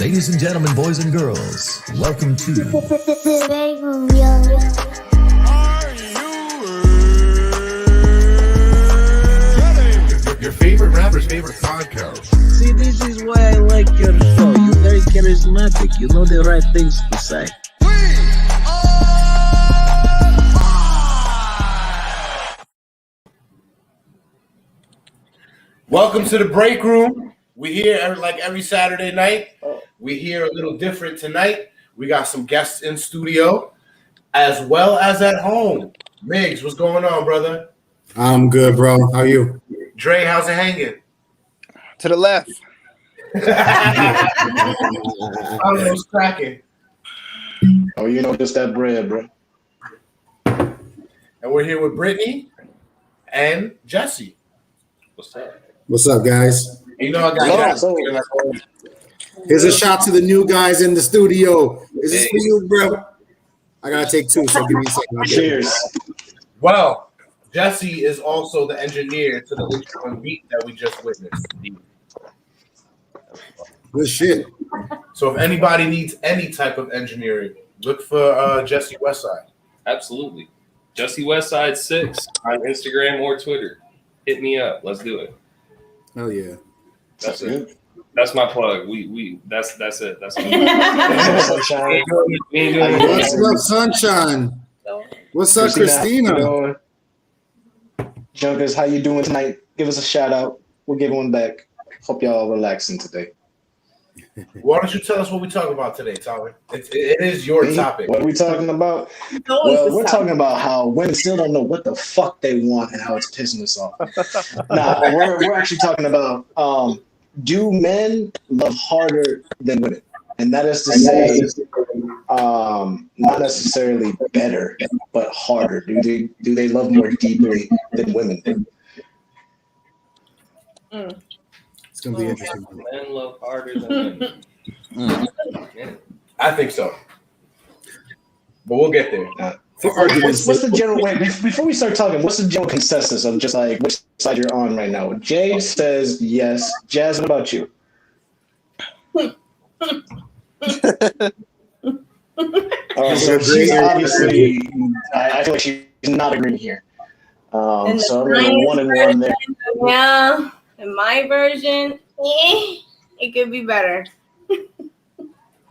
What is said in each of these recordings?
Ladies and gentlemen, boys and girls, welcome to BreakRoom, yo. Your favorite rapper's favorite podcast. See, this is why I like your show. You're very charismatic. You know the right things to say. Welcome to the break room. We here like every Saturday night. We here a little different tonight. We got some guests in studio as well as at home. Migs, what's going on, brother? I'm good, bro. How are you? Dre, how's it hanging? To the left. I don't know what's cracking. Oh, you know, just that bread, bro. And we're here with Brittany and Jesse. What's up? What's up, guys? You know I got guys. Here's a shot to the new guys in the studio. Is this for you, bro? I gotta take two, so give me a second. Cheers. Well, Jesse is also the engineer to the intro and beat that we just witnessed. Good shit. So if anybody needs any type of engineering, look for Jesse Westside. Absolutely. Jesse Westside 6 on Instagram or Twitter. Hit me up. Let's do it. Hell yeah. That's it. That's my plug. That's it. That's my Sunshine. What's up, Sunshine? What's up, Christina? Junkers, how you doing tonight? Give us a shout out. We'll give one back. Hope y'all relaxing today. Why don't you tell us what we're talking about today, Tyler? It is your topic. What are we talking about? Well, we're talking about how women still don't know what the fuck they want and how it's pissing us off. Nah, we're actually talking about do men love harder than women? And that is to say, not necessarily better, but harder. Do they love more deeply than women do? It's gonna be interesting. Men love harder than women. I think so. But we'll get there. For arguments, What's the general way? Before we start talking, what's the general consensus of just like which side you're on right now? Jay says yes. Jazz, what about you? So she's obviously, I feel like she's not agreeing here. So I'm going 1-1 there. Yeah, in my version, it could be better.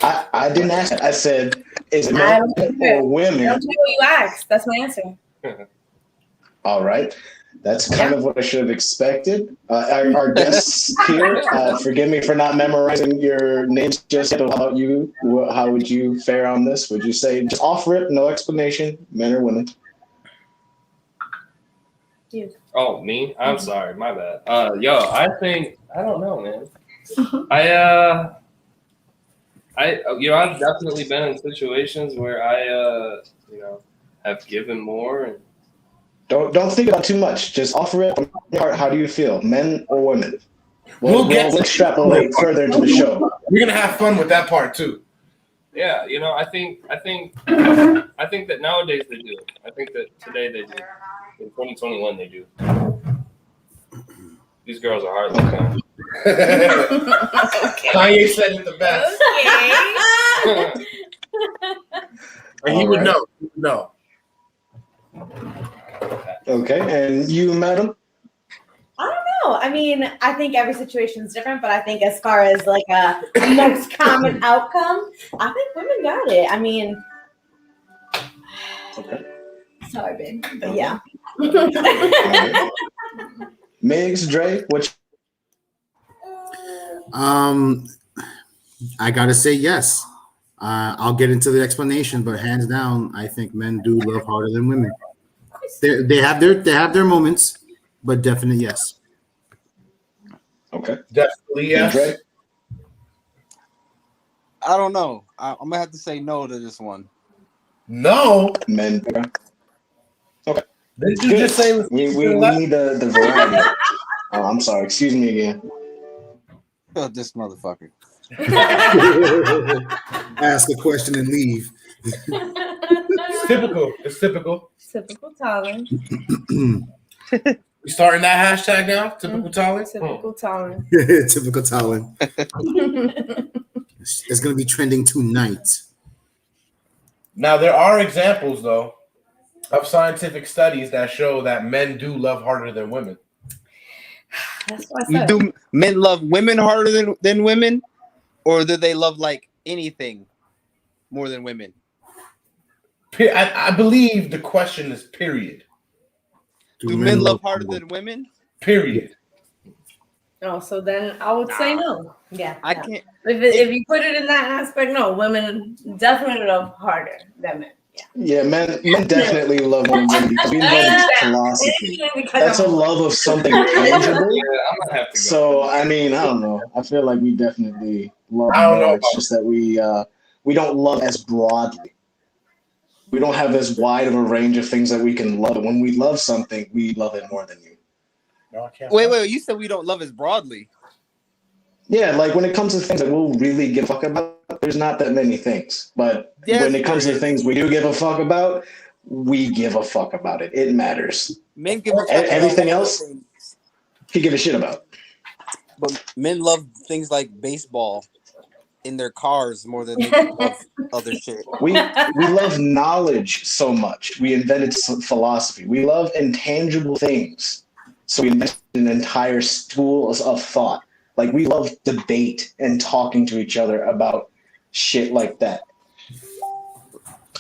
I didn't ask. I said, is it men or women? I don't know what you asked. That's my answer. All right. That's kind of what I should have expected. Our guests here, forgive me for not memorizing your names just yet. How about you? How would you fare on this? Would you say just offer it, no explanation, men or women? You. Oh, me? I'm sorry. My bad. I don't know, man. I've definitely been in situations where I have given more and Don't think about too much. Just offer it from your heart. How do you feel, men or women? We'll extrapolate further into the show. We're gonna have fun with that part too. yeah, I think that nowadays they do. I think that today they do. In 2021 they do. These girls are hard looking. Kanye said it the best. And he would know. He would know. Okay, and you, madam? I don't know. I mean, I think every situation is different, but I think as far as like a most common outcome, I think women got it. I mean, Okay. sorry, babe, but yeah. Migs, Dre, what? I gotta say yes. I'll get into the explanation, but hands down, I think men do love harder than women. They have their moments, but definite yes. Okay. Definitely yes. Dre? I don't know. I'm gonna have to say no to this one. No. Men. Okay. Did you just say we need the variety? Oh, I'm sorry. Excuse me again. This motherfucker. Ask a question and leave. It's typical. It's typical. Typical Talon. We starting that hashtag now? Typical Talon? Typical Talon. Typical Talon. is going to be trending tonight. Now there are examples though of scientific studies that show that men do love harder than women. That's what I said. Do men love women harder than women, or do they love like anything more than women? I believe the question is period. Do men love harder than women? Period. No, so then I would say no. Yeah. I can't. If you put it in that aspect, no, women definitely love harder than men. Yeah, men definitely love women because we love philosophy. That's a love of something tangible. I'm gonna have to go. So I mean, I don't know. I feel like we definitely love I don't more. know It's just that we don't love as broadly. We don't have as wide of a range of things that we can love. When we love something, we love it more than you. No, I can't. Wait. You said we don't love as broadly. Yeah, like when it comes to things that we'll really give a fuck about, there's not that many things. But when it comes to things we do give a fuck about, we give a fuck about it. It matters. Men give a fuck Everything about else, you give a shit about. But men love things like baseball in their cars more than they love other shit. We love knowledge so much. We invented philosophy. We love intangible things. So we invented an entire school of thought. Like we love debate and talking to each other about shit like that.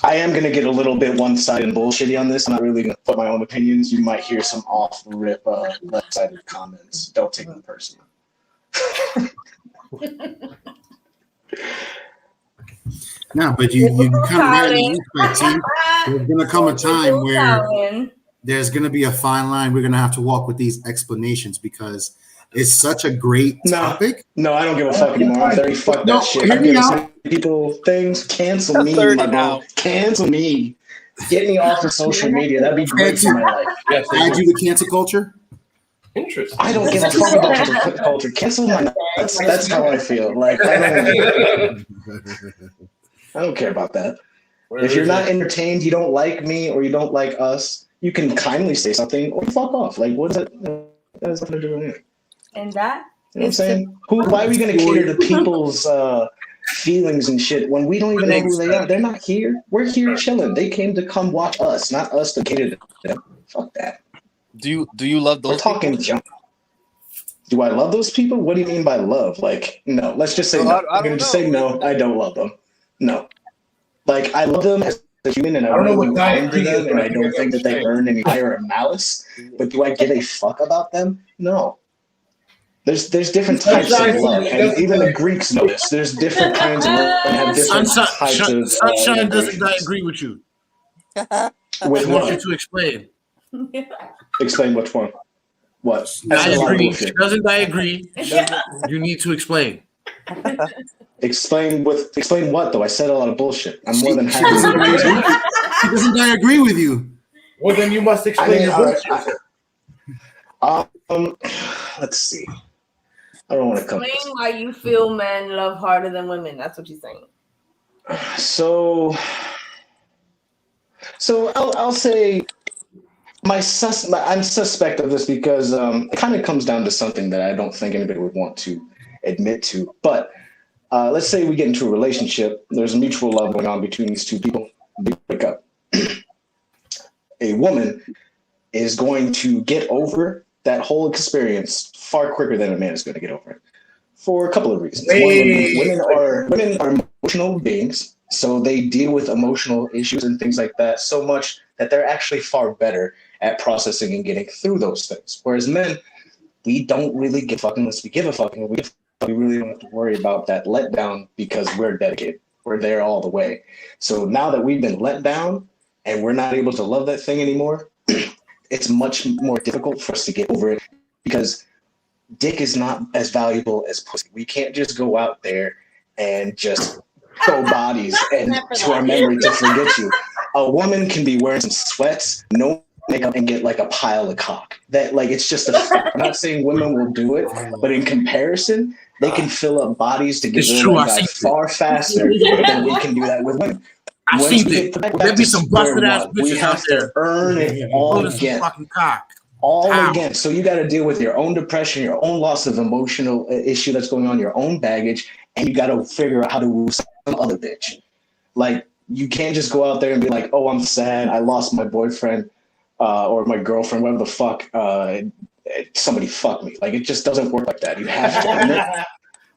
I am going to get a little bit one-sided and bullshitty on this. I'm not really going to put my own opinions. You might hear some off-the-rip left-sided comments. Don't take them personal. No, but you kind of respect. There's going to come a time where there's going to be a fine line. We're going to have to walk with these explanations because it's such a great topic. No, I don't give a fuck anymore. I'm 30. Fuck that shit. I'm giving people things. Cancel me, my bro. Cancel me. Get me off of social media. That'd be great for my life. Yes, Add you to cancel culture. Interesting. I don't give a fuck about cancel culture. Cancel my nuts. That's how I feel. Like I don't care about that. If you're not entertained, you don't like me, or you don't like us, you can kindly say something or fuck off. Like what is that? That has nothing to do with anything. And that, you know what I'm saying? Why are we going to cater to people's feelings and shit when we don't even know who they are? They're not here. We're here chilling. They came to come watch us, not us to cater to them. Fuck that. Do you love those? We're talking junk. Do I love those people? What do you mean by love? Like, no. Let's just say no. I'm going to just say no. I don't love them. No. Like, I love them as a human, and I don't know what kind to them, and I don't think that they earn any higher malice. But do I give a fuck about them? No. There's different types of love, and even the Greeks know this. There's different kinds of love and have different types of Sunshine doesn't agree with you. With I want you to explain. Explain which one. What? I agree. She doesn't agree. You need to explain. Explain what though? I said a lot of bullshit. I'm more than happy. She doesn't agree with you. Well, then you must explain your bullshit. Let's see. I don't want to come. Explain why you feel men love harder than women. That's what you're saying. So I'll say I'm suspect of this because it kind of comes down to something that I don't think anybody would want to admit to. But let's say we get into a relationship. There's mutual love going on between these two people. They break up. A woman is going to get over that whole experience far quicker than a man is going to get over it for a couple of reasons. Women are emotional beings, so they deal with emotional issues and things like that so much that they're actually far better at processing and getting through those things. Whereas men, we don't really give a fuck unless we give a fuck, and we really don't have to worry about that letdown because we're dedicated. We're there all the way. So now that we've been let down and we're not able to love that thing anymore, it's much more difficult for us to get over it because dick is not as valuable as pussy. We can't just go out there and just throw bodies and to our memory to forget you. A woman can be wearing some sweats, no makeup, and get like a pile of cock. That like it's just a fact. I'm not saying women will do it, but in comparison, they can fill up bodies to get rid of guys far faster than we can do that with women. I seen it. There be some busted ass bitches out there. Earn it all again. Fucking cock. all again. So you got to deal with your own depression, your own loss of emotional issue that's going on, your own baggage, and you got to figure out how to woo some other bitch. Like, you can't just go out there and be like, oh, I'm sad, I lost my boyfriend or my girlfriend, whatever the fuck, somebody fucked me. Like, it just doesn't work like that. You have to own it.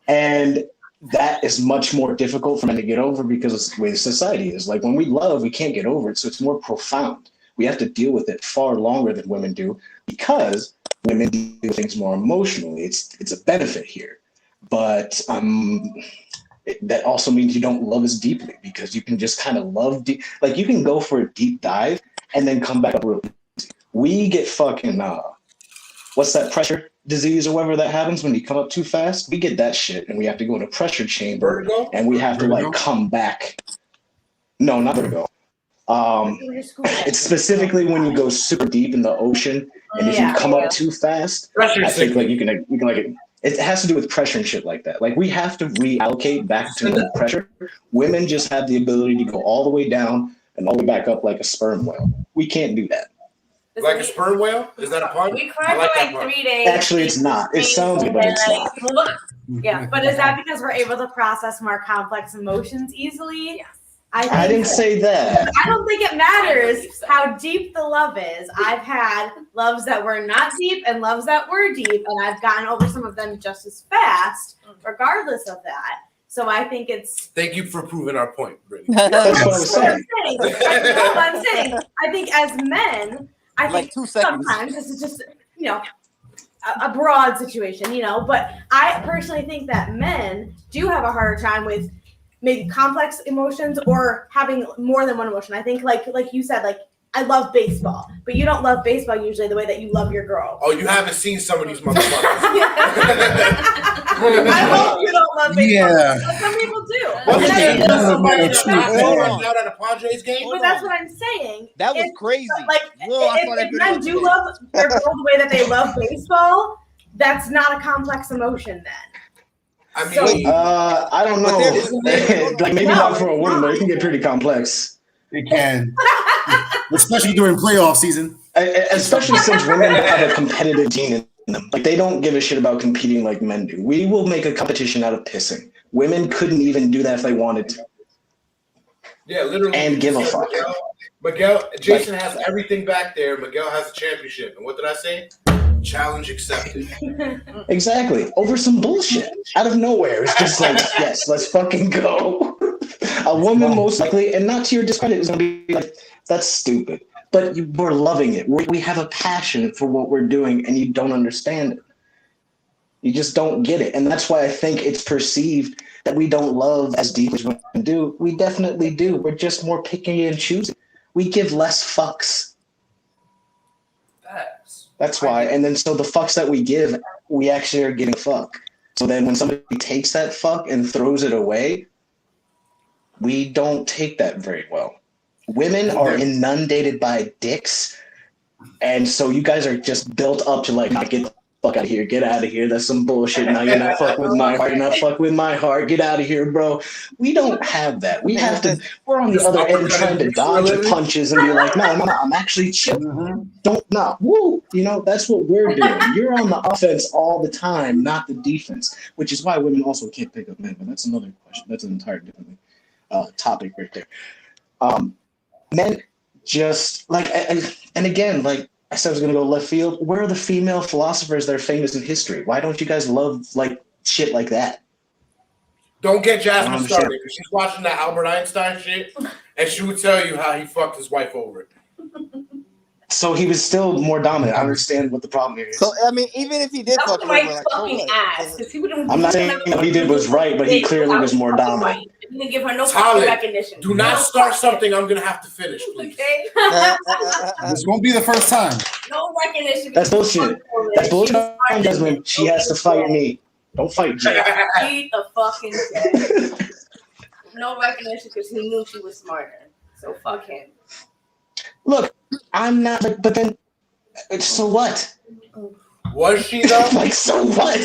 And that is much more difficult for men to get over because it's the way society is. Like, when we love, we can't get over it, so it's more profound. We have to deal with it far longer than women do because women do things more emotionally. It's a benefit here. But that also means you don't love as deeply because you can just kind of love deep. Like, you can go for a deep dive and then come back up real easy. We get fucking, what's that pressure disease or whatever that happens when you come up too fast? We get that shit and we have to go in a pressure chamber and we have to like come back. No, not vertigo. It's specifically when you go super deep in the ocean, and if you come up too fast, I think like you can like it has to do with pressure and shit like that. Like, we have to reallocate back to the pressure. Women just have the ability to go all the way down and all the way back up like a sperm whale. We can't do that. Like a sperm whale? Is that a part? We cried for like 3 days. Actually, it's not. It sounds good, but it's not. Yeah, but is that because we're able to process more complex emotions easily? Yes. I didn't say that. I don't think it matters how deep the love is. I've had loves that were not deep and loves that were deep, and I've gotten over some of them just as fast, regardless of that. So I think it's... Thank you for proving our point, Brittany. That's what I was saying. I'm saying. I think as men, I Like think 2 seconds. sometimes this is just, a broad situation, but I personally think that men do have a harder time with maybe complex emotions or having more than one emotion. I think like you said, like, I love baseball, but you don't love baseball usually the way that you love your girl. Oh, you haven't seen some of these motherfuckers. I hope you don't love baseball. Yeah. But some people do. Out at a Padres game? But that's what I'm saying. That was crazy. Like, Whoa, I saw that if video men do today. love their girl the way that they love baseball, that's not a complex emotion then. I mean, I don't know. Like, maybe not for a woman, but it can get pretty complex. It can, especially during playoff season. Especially since women have a competitive gene in them. Like, they don't give a shit about competing like men do. We will make a competition out of pissing. Women couldn't even do that if they wanted to. yeah, literally. And give a fuck. Jason has everything back there. Miguel has a championship. And what did I say? Challenge accepted. Exactly. Over some bullshit. Out of nowhere. It's just like, yes, let's fucking go. A woman most likely, and not to your discredit, is going to be like, that's stupid. But we're loving it. We have a passion for what we're doing, and you don't understand it. You just don't get it. And that's why I think it's perceived that we don't love as deep as women do. We definitely do. We're just more picky and choosy. We give less fucks. That's why. And then so the fucks that we give, we actually are getting fuck. So then when somebody takes that fuck and throws it away, we don't take that very well. Women are inundated by dicks. And so you guys are just built up to like, get the fuck out of here. Get out of here. That's some bullshit. Now you're not fucking with my heart. You're not fucking with my heart. Get out of here, bro. We don't have that. We have to, we're on the other end trying to dodge the punches and be like, no, I'm actually chill. Woo. That's what we're doing. You're on the offense all the time, not the defense, which is why women also can't pick up men. But that's another question. That's an entire different topic right there. Men just like, and again, like I said, I was going to go left field. Where are the female philosophers that are famous in history? Why don't you guys love like shit like that? Don't get Jasmine started, because she's watching that Albert Einstein shit, and she would tell you how he fucked his wife over it. So he was still more dominant. I understand what the problem here is. So I mean, even if he did That was fuck my over, like, fucking ass. Because he wouldn't. I'm not saying what he did was right, but he clearly was more dominant. You didn't give her no fucking recognition. Do not start something I'm gonna have to finish, please. Okay. This won't be the first time. No recognition. That's bullshit. That's bullshit. Jasmine, she has to fight me. Don't fight Jay. Eat the fucking Jay. No recognition because he knew she was smarter. So fuck him. Look, I'm not, but then, so what? Was she though? Like, so what?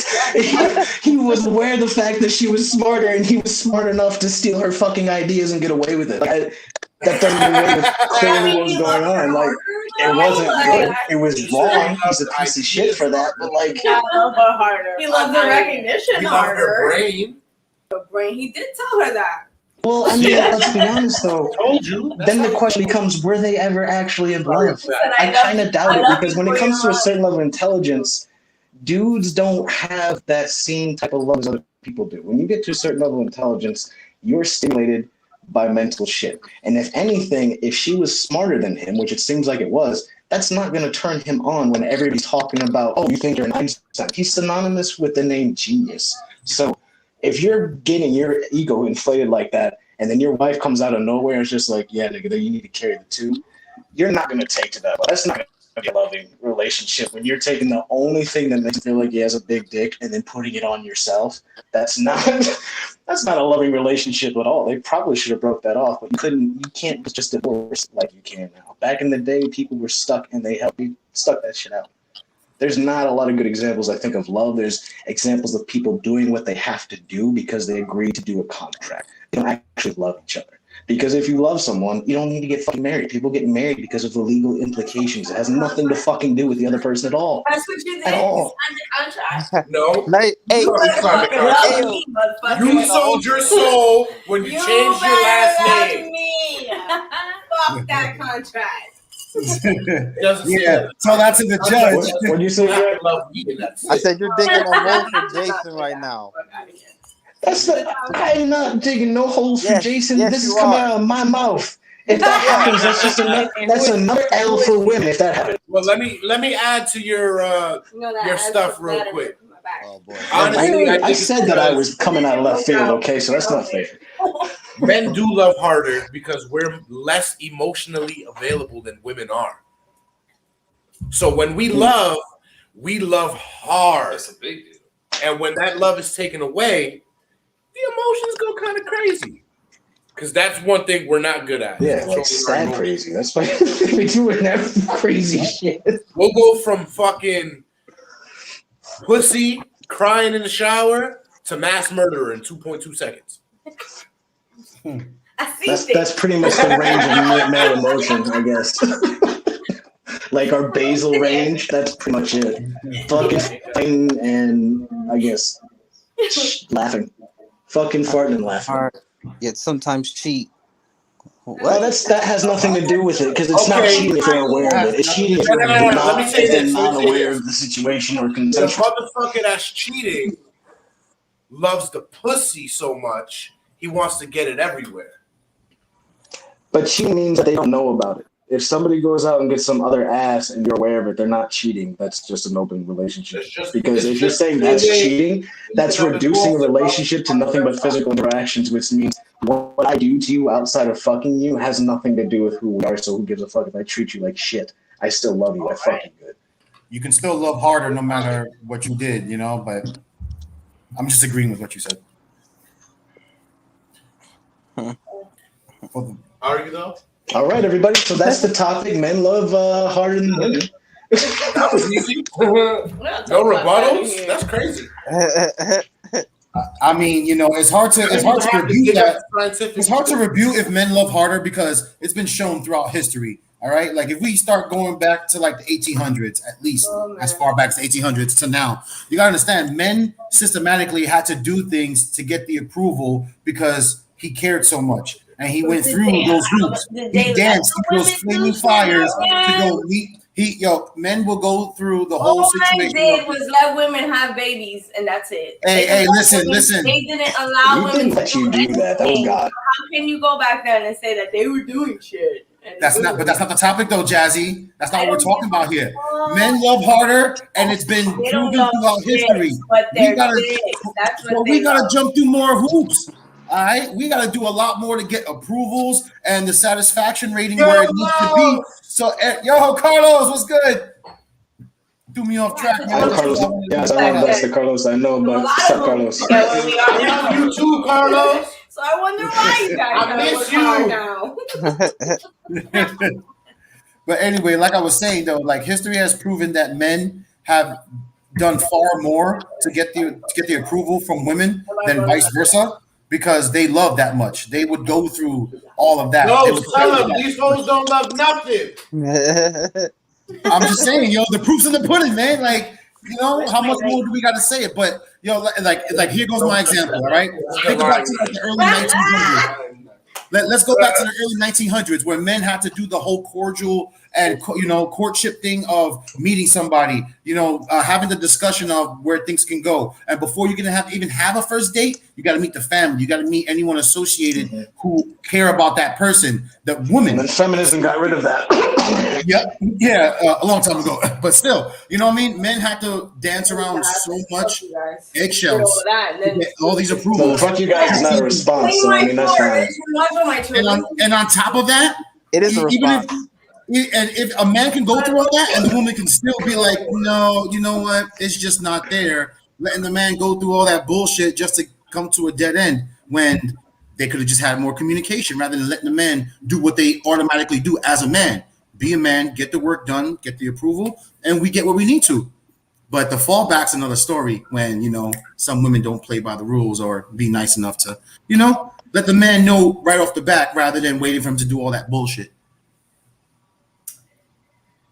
He was aware of the fact that she was smarter, and he was smart enough to steal her fucking ideas and get away with it. Like, that doesn't mean clearly what's going on. Like, it wasn't good. It was wrong. He's a piece of shit for that. But like, I love her harder. He loves the recognition He loved her harder. brain. Her brain. He did tell her that. well, I mean, let's be honest though. Told you. Then the question becomes, were they ever actually in love? I kind of doubt it because when it comes to a certain level of intelligence, dudes don't have that same type of love as other people do. When you get to a certain level of intelligence, you're stimulated by mental shit. And if anything, if she was smarter than him, which it seems like it was, that's not going to turn him on when everybody's talking about, oh, you think you're an Einstein. He's synonymous with the name genius. So if you're getting your ego inflated like that, and then your wife comes out of nowhere and it's just like, yeah, nigga, you need to carry the two, you're not going to take to that. That's not going to be a loving relationship. When you're taking the only thing that makes you feel like he has a big dick and then putting it on yourself, that's not a loving relationship at all. They probably should have broke that off, but you can't just divorce like you can now. Back in the day, people were stuck and they stuck that shit out. There's not a lot of good examples, I think, of love. There's examples of people doing what they have to do because they agreed to do a contract. They don't actually love each other. Because if you love someone, you don't need to get fucking married. People get married because of the legal implications. It has nothing to fucking do with the other person at all. That's what you did. At all. You signed the contract. No. Hey, You signed the contract. You sold your soul when you changed your last name. Me. Fuck that contract. Yeah, so that's in the judge. What do you say? I said you're digging a hole for Jason right now. I'm not digging no holes for Jason. Yes, this is you coming are. out of my mouth. If that happens, that's another L for women. If that happens. Well, let me add to your stuff real quick. Oh boy. Honestly, I said that I was coming out of left field. Okay, so that's not fair. Men do love harder because we're less emotionally available than women are. So when we love hard. That's a big deal. And when that love is taken away, the emotions go kind of crazy. Because that's one thing we're not good at. Yeah, like sad crazy. That's why we doing that crazy shit. We'll go from fucking pussy crying in the shower to mass murderer in 2.2 seconds. That's pretty much the range of male emotion, I guess. Like our basal range, that's pretty much it. Fucking fighting and I guess laughing. Fucking farting and laughing. Yet sometimes cheat. Well, that has nothing to do with it because it's not cheating if you're aware of it. It's cheating if you're not aware of the situation or The consensual. motherfucker that's cheating loves the pussy so much he wants to get it everywhere. But cheating means that they don't know about it. If somebody goes out and gets some other ass and you're aware of it, they're not cheating. That's just an open relationship. Because if you're saying that's cheating, that's reducing a relationship to nothing but physical interactions, which means what I do to you outside of fucking you has nothing to do with who we are. So who gives a fuck if I treat you like shit? I still love you. I fuck you good. You can still love harder no matter what you did, but I'm just agreeing with what you said. Are you though? All right, everybody. So that's the topic. Men love harder than women. That was easy. No rebuttals. That's crazy. I mean, it's hard to rebuke that. It's hard to rebuke if men love harder because it's been shown throughout history. All right, like if we start going back to like the 1800s, at least as far back as the 1800s to now, you gotta understand, men systematically had to do things to get the approval because he cared so much. And he went through those hoops. He danced through those flaming fires to go meet. Men will go through the whole situation. All men did was let women have babies, and that's it. Hey, listen. They didn't allow women to do that. Oh God! How can you go back there and say that they were doing shit? That's not the topic, though, Jazzy. That's not what we're talking about here. Men love harder, and it's been proven throughout history. We gotta jump through more hoops. All right, we got to do a lot more to get approvals and the satisfaction rating where it needs to be. So, Carlos, what's good? Threw me off track. Carlos, that's the Carlos I know, but what's up, Carlos? You too, Carlos. So I wonder why you guys I miss you. But anyway, like I was saying, though, like history has proven that men have done far more to get the approval from women than vice versa. because they love that much. They would go through all of that. No, They would tell them these hoes don't love nothing. I'm just saying, the proof's in the pudding, man. Like, how much more do we got to say it? But like here goes my example. All right, think back to like the early 1900s. Let's go back to the early 1900s where men had to do the whole cordial and courtship thing of meeting somebody, having the discussion of where things can go. And before you can even have a first date, you got to meet the family. You got to meet anyone associated who care about that person, the woman. And then feminism got rid of that. A long time ago. But still, you know what I mean? Men had to dance around so much eggshells, all these approvals. So fuck you guys is not a response. So I mean, that's fine. And on top of that, it is a response. If a man can go through all that and the woman can still be like, no, you know what? It's just not there. Letting the man go through all that bullshit just to come to a dead end when they could have just had more communication rather than letting the man do what they automatically do as a man. Be a man, get the work done, get the approval, and we get what we need to. But the fallback's another story when, some women don't play by the rules or be nice enough to, let the man know right off the bat rather than waiting for him to do all that bullshit.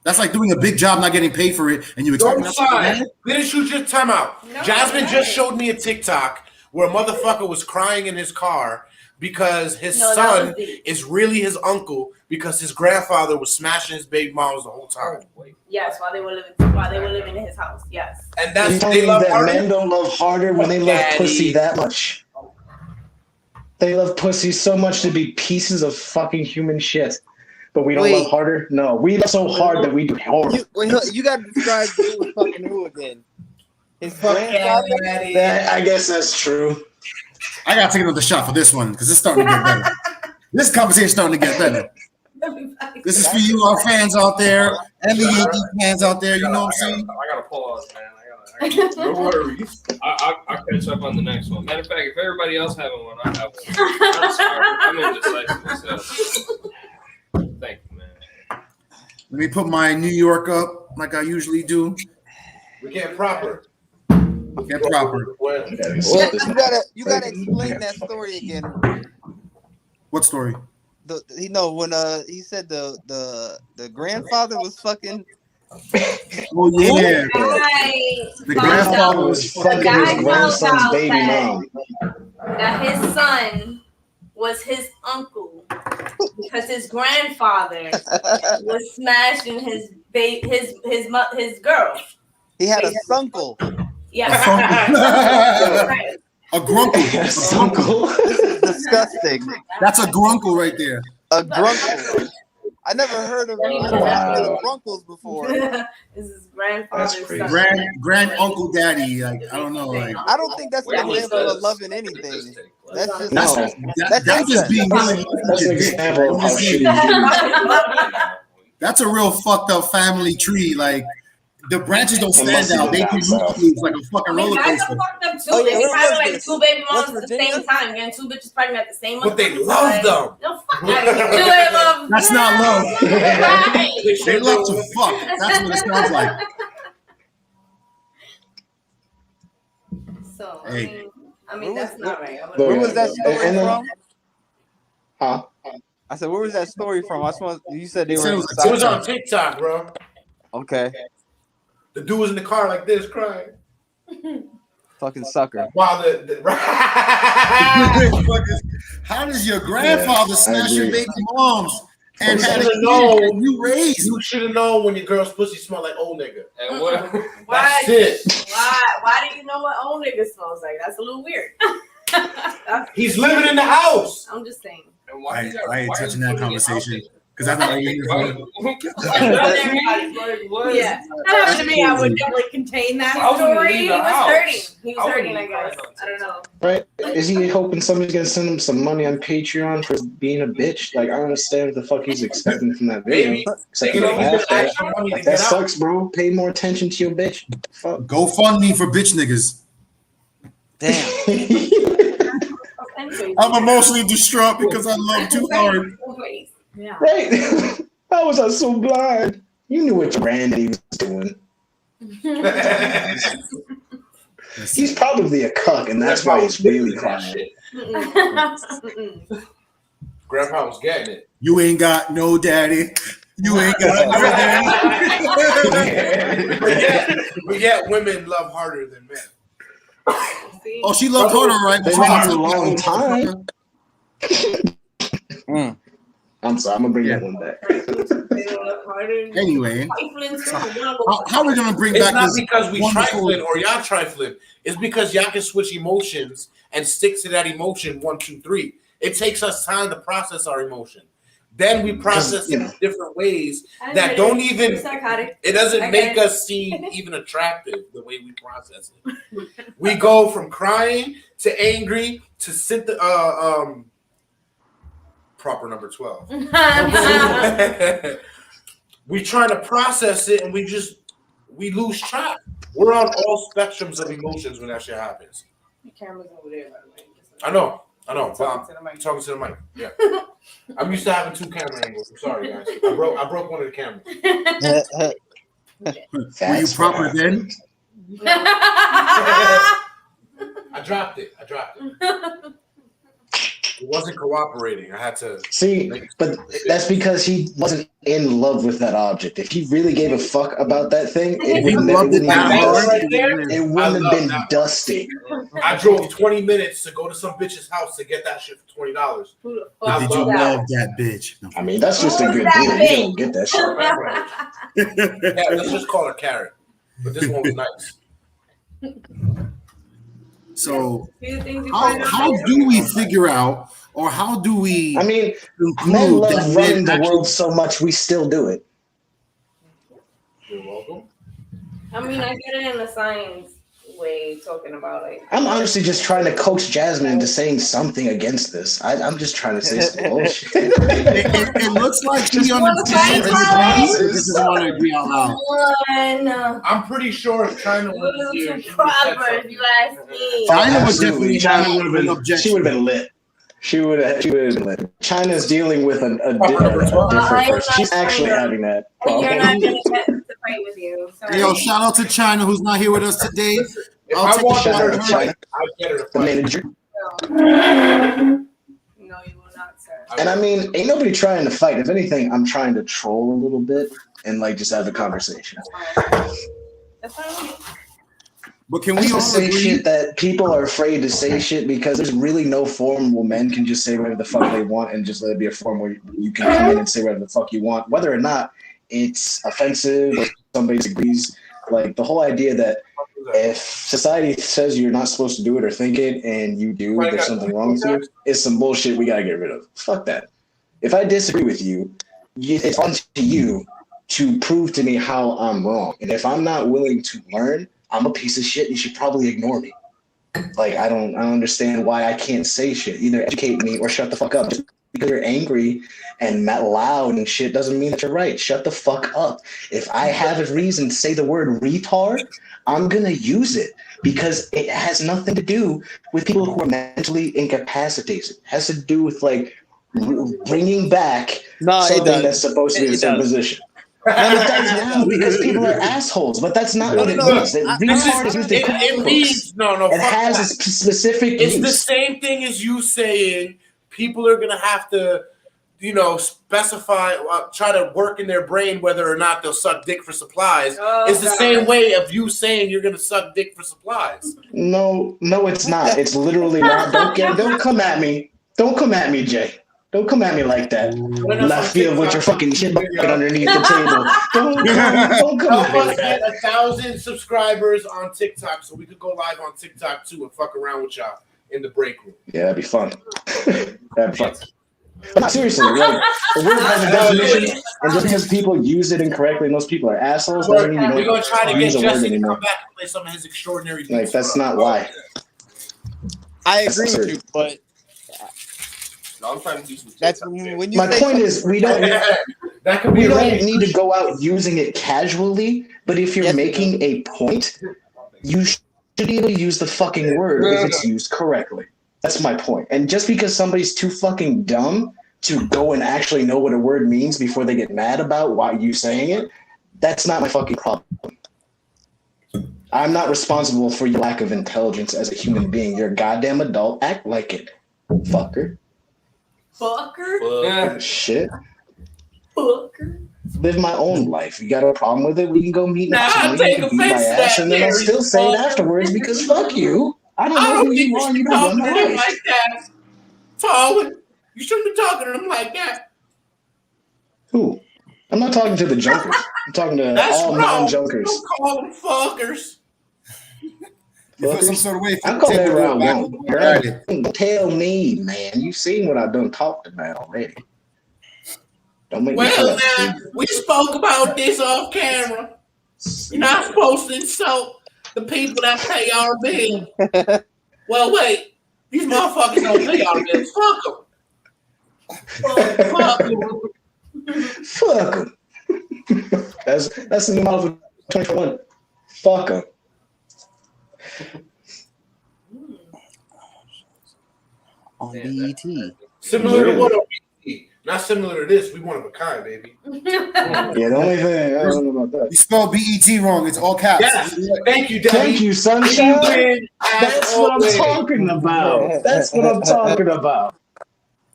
That's like doing a big job, not getting paid for it, and you expect nothing. Didn't you just time out? No, Jasmine just showed me a TikTok where a motherfucker was crying in his car because his son is really his uncle because his grandfather was smashing his baby moms the whole time. Yes, while they were living in his house. Yes. And that's they love that men don't love harder when they love pussy that much. They love pussy so much to be pieces of fucking human shit. But we don't love harder? No. We love so hard that we do horrible. You got to describe who was fucking who again. His grandfather? I guess that's true. I got to take another shot for this one because it's starting to get better. This conversation's starting to get better. This is for you, our fans out there, and the Yankee fans out there. You know what I'm saying? I got to pause, man. No worries. I'll catch up on the next one. Matter of fact, if everybody else having one, I have one. I'm sorry. I'm indecisive myself. Thank you, man. Let me put my New York up like I usually do. We get proper. Get proper. Well, you gotta explain that story again. What story? When he said the grandfather was fucking. Oh yeah. The grandfather was fucking his grandson's baby mom. That his son was his uncle because his grandfather was smashing his girl. He had a sunkle. Yeah. A grunkle. This is disgusting. That's a grunkle right there. A grunkle. I never heard of grunkles before. This is grandfather's son. Grand uncle daddy. Like I don't know. Like I don't think that's the example of loving anything. That's just that's just being really. That's an example of how shitty. That's a real fucked up family tree. Like the branches don't stand out. They can move like a fucking roller coaster. They probably like two baby moms at the same time, getting two bitches pregnant at the same time. But they love them. No, fuck that. Love. That's not love. Right. They love to fuck. That's what it sounds like. So I mean that's not right. Where was that story from? Huh? I said, where was that story from? You said they were. It was on TikTok, bro. Okay. The dude was in the car like this, crying. Fucking sucker. While how does your grandfather smash your baby moms and had a kid you raised? You should have known when your girl's pussy smelled like old nigga. And what? That's it. Why do you know what old nigga smells like? That's a little weird. He's living in the house. I'm just saying. I ain't touching that conversation because I thought you were Yeah, that happened to me. I would definitely contain that story. He was hurting. I guess. I don't know. Right? Is he hoping somebody's gonna send him some money on Patreon for being a bitch? Like I don't understand what the fuck he's expecting from that video. That sucks, bro. Pay more attention to your bitch. Fuck. Go fund me for bitch niggas. Damn. I'm emotionally distraught because I love too hard. Yeah. Right. How was I so blind? You knew what Randy was doing. He's probably a cuck, and that's why he's really crying. Grandpa was getting it. You ain't got no daddy. You ain't got no daddy. But yet women love harder than men. Oh, she loved harder, right? They went through a long time. I'm sorry, I'm gonna bring that one back. Anyway, how are we gonna bring it's back not this? Because we wonderful- trifling or y'all trifling. It's because y'all can switch emotions and stick to that emotion 1, 2, 3. It takes us time to process our emotion. Then we process it in different ways that don't even. It doesn't make us seem even attractive the way we process it. We go from crying to angry to proper number 12. We trying to process it and we lose track. We're on all spectrums of emotions when that shit happens. The camera's over there, by the way. I know. But I'm talking to the mic. Yeah. I'm used to having 2 camera angles. I'm sorry, guys. I broke one of the cameras. Were you proper then? I dropped it. It wasn't cooperating. I had to see, but that's because he wasn't in love with that object. If he really gave a fuck about that thing, it wouldn't have been dusty. I drove 20 minutes to go to some bitch's house to get that shit for $20. But did you love that bitch? I mean, that's just a good deal. You don't get that shit. Yeah, let's just call her Karen. But this one was nice. So how do we figure out, or how do we? I mean, men love running the world so much, we still do it. You're welcome. I mean, I get it in the science way, talking about like. I'm honestly just trying to coax Jasmine into saying something against this. I'm just trying to say some bullshit. It looks like she understands. This is want to agree out loud. I'm pretty sure if China was here, if you ask me. China would definitely. China would have been objective. She would have been lit. She would have been lit. China's dealing with a different person. She's actually having that problem. You're not going to get to fight with you. Sorry. Yo, shout out to China who's not here with us today. I'll take a shout out to China. I'll get her to fight. Manager. No, you will not, sir. And I mean, ain't nobody trying to fight. If anything, I'm trying to troll a little bit and like just have a conversation. That's fine. But can we all say shit that people are afraid to say shit because there's really no forum where men can just say whatever the fuck they want and just let it be a forum where you can come in and say whatever the fuck you want, whether or not it's offensive or somebody disagrees. Like the whole idea that if society says you're not supposed to do it or think it and you do, there's something wrong with you, it's some bullshit we gotta get rid of. Fuck that. If I disagree with you, it's on to you to prove to me how I'm wrong. And if I'm not willing to learn, I'm a piece of shit. You should probably ignore me. Like I don't understand why I can't say shit. Either educate me or shut the fuck up. Just because you're angry and loud and shit doesn't mean that you're right. Shut the fuck up. If I have a reason to say the word retard, I'm gonna use it because it has nothing to do with people who are mentally incapacitated. It has to do with like bringing back something that's supposed to be in some position. And it does now because people are assholes, but that's not what it means. Retard is used in it means no. It has a specific It's use. the same thing as you saying people are gonna have to, specify, try to work in their brain whether or not they'll suck dick for supplies. It's the same way of you saying you're gonna suck dick for supplies. No, it's not. It's literally not. Don't come at me. Don't come at me, Jay. Don't come at me like that. Left field with your fucking shit bucket underneath the table. Don't come at me like that. 1,000 subscribers on TikTok, so we could go live on TikTok too and fuck around with y'all in the break room. Yeah, that'd be fun. That'd be fun. But not seriously, like the word has a definition, and just because people use it incorrectly and those people are assholes, doesn't mean you We're gonna try to get use a word Jesse to anymore. come back and play some of his extraordinary beats. Like that's not why. I agree with you, but I'm trying to do some that's when you. My point is, we don't need to go out using it casually. But if you're making a point, you should be able to use the fucking word if it's used correctly. That's my point. And just because somebody's too fucking dumb to go and actually know what a word means before they get mad about why you saying it, that's not my fucking problem. I'm not responsible for your lack of intelligence as a human being. You're a goddamn adult. Act like it. Fucker. Yeah. Shit. Fucker. Live my own life. You got a problem with it? We can go meet Nah, next I week. take You can beat my offense to ass, that, and then I'll Gary. still say it afterwards because fuck you. I don't know who think you are. should You be don't run talking my to him life. like that. Forward. You shouldn't be talking to them like that. Who? I'm not talking to the junkers. I'm talking to That's all wrong. non-junkers. Don't call them fuckers. You feel some sort of way if you I'm calling take whatever I it back. want. Girl, don't tell me, man. You've seen what I've done talked about already. Don't make me Well, feel now, we spoke about this off camera. You're not supposed to insult the people that pay our bill. Well, wait. These motherfuckers don't pay our bills. Fuck them. Fuck them. That's the new model for 2021. Fuck them. On BET. Similar to what a BET. Not similar to this. We one of a kind, baby. Yeah, the only thing I don't know about that. You spelled BET wrong. It's all caps. Yes. Thank you, Daddy. Thank you, sunshine. Even That's what I'm talking about. That's what I'm talking about.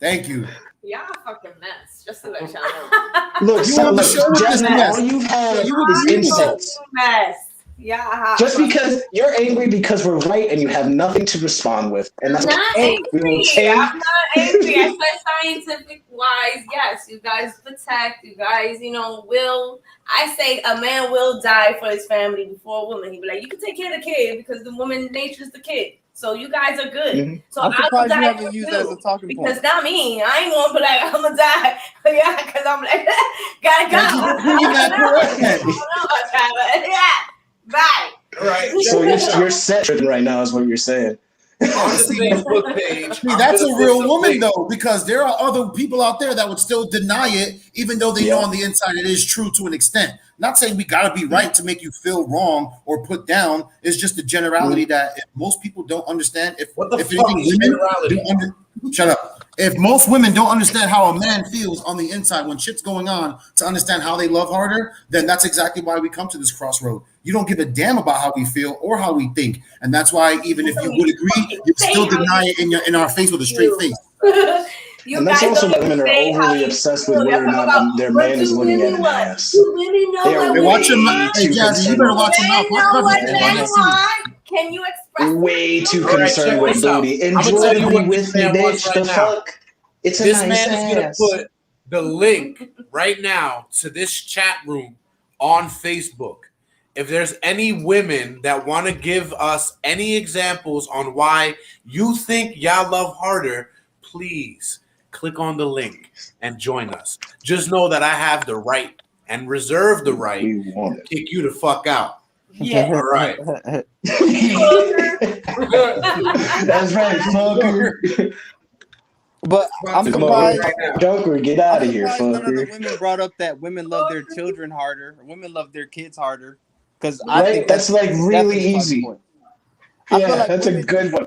Thank you. Y'all a fucking mess. Just to let y'all know. Look, You so, on the look, show with this Jasmine, mess. all you've had You is agree with insults. Mess. Yeah. Just because you're angry because we're right and you have nothing to respond with. And that's I'm not okay. We will angry. change. I'm not angry. I said scientific wise, yes, you guys protect, you guys, will. I say a man will die for his family before a woman. He'd be like, you can take care of the kid because the woman nature's the kid. So you guys are good. Mm-hmm. So I'm I will surprised you die haven't for used you that as a talking because point. not me. I ain't gonna be like I'm gonna die. Yeah, because I'm like gotta go. You're bringing that correct. I don't know about that, but yeah, bye. All right. So you're set right now is what you're saying. On the Facebook page. See, that's a real woman, though, because there are other people out there that would still deny it, even though they know on the inside it is true to an extent. Not saying we got to be right to make you feel wrong or put down. It's just the generality that if most people don't understand, if shut up. If most women don't understand how a man feels on the inside when shit's going on to understand how they love harder, then that's exactly why we come to this crossroad. You don't give a damn about how we feel or how we think, and that's why even if you would agree, you still deny it in our face with a straight face. And that's also why women are overly obsessed with whether or not their man is looking at an ass. They are Hey, watch your mouth. Hey, too Jazzy, you concerned better with watch your mouth. Can you express way too All right, concerned check with this out. booty. I'ma Enjoy tell the you be what with this me, man wants bitch. right The now. fuck? It's a This nice man is going ass. to put the link right now to this chat room on Facebook. If there's any women that want to give us any examples on why you think y'all love harder, please click on the link and join us. Just know that I have the right and reserve the right to kick you the fuck out. Yeah. All right. That's right, fucker. But I'm surprised. Joker, get out of here, None of the fucker. women brought up that women love their children harder, or women love their kids harder. Because I Right? think That's like really the talking easy. point. I feel Yeah, like that's a good one.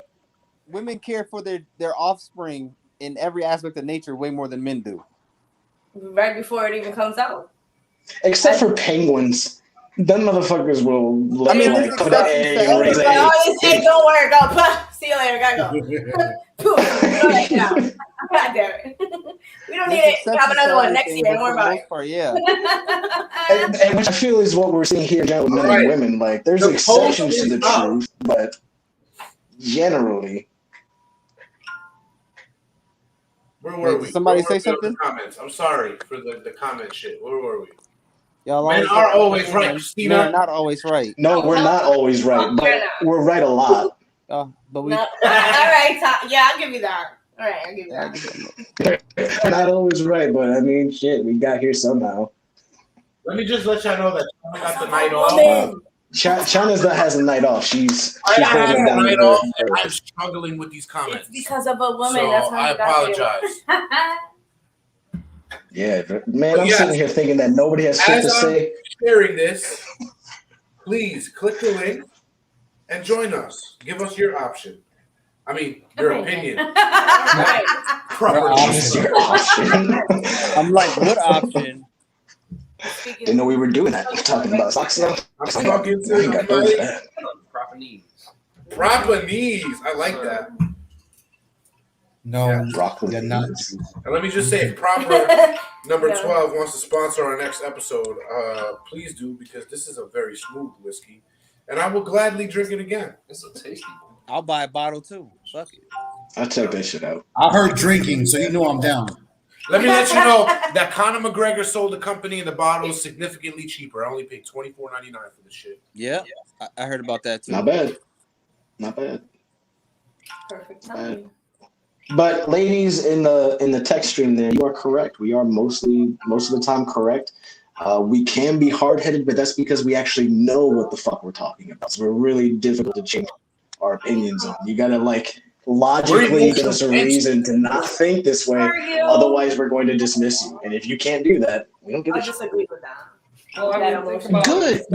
women care for their offspring in every aspect of nature way more than men do. Right before it even comes out. Except for penguins. Them motherfuckers will I mean, like put an egg and raise an Oh, egg. this egg don't work. Go. See you later. Gotta go. Poof. Go back down. God damn it. We don't need it. Have another one next year. Don't worry about it. Part, yeah. And which I feel is what we're seeing here with men and women. Like, there's The exceptions to post the is up. truth, but Where were we? Somebody Where were say we on the something? Comments. I'm sorry for the comment shit. Where were we? Y'all Men are always right, Men Christina. are not always right. no, we're not always right, but we're right a lot. But we. No. All right. Yeah, I'll give you that. All right, I'll give you that. We're not always right, but I mean, shit, we got here somehow. Let me just let y'all know that China got the night off. China's that has a night off. She's I have holding the down night the off, and I'm struggling with these comments. It's because of a woman. So That's how I you got here. apologize. Yeah, man, But I'm yes, sitting here thinking that nobody has shit to As I'm say. sharing this, please click the link and join us. Give us your option. I mean, your opinion. Right. Proper option. Your option. I'm like, what option? Didn't know we were doing that. Talking about socks now. I'm talking to I ain't got those for that. Proper knees. Proper knees. I like that. No, Broccoli. they're not. And let me just say, if proper number 12 wants to sponsor our next episode, please do, because this is a very smooth whiskey, and I will gladly drink it again. It's a tasty one. I'll buy a bottle too. Fuck it. I'll check that shit out. I heard drinking, so you know I'm down. Let me let you know that Conor McGregor sold the company and the bottle is significantly cheaper. I only paid $24.99 for the shit. Yeah, I heard about that too. Not bad. Not bad. Perfect time. But ladies in the text stream there, you are correct. We are most of the time correct. We can be hard-headed, but that's because we actually know what the fuck we're talking about. So we're really difficult to change our opinions on. You gotta logically give us a reason to not think this way. Otherwise, we're going to dismiss you. And if you can't do that, we don't give a I shit. disagree with that. Well, I mean, think about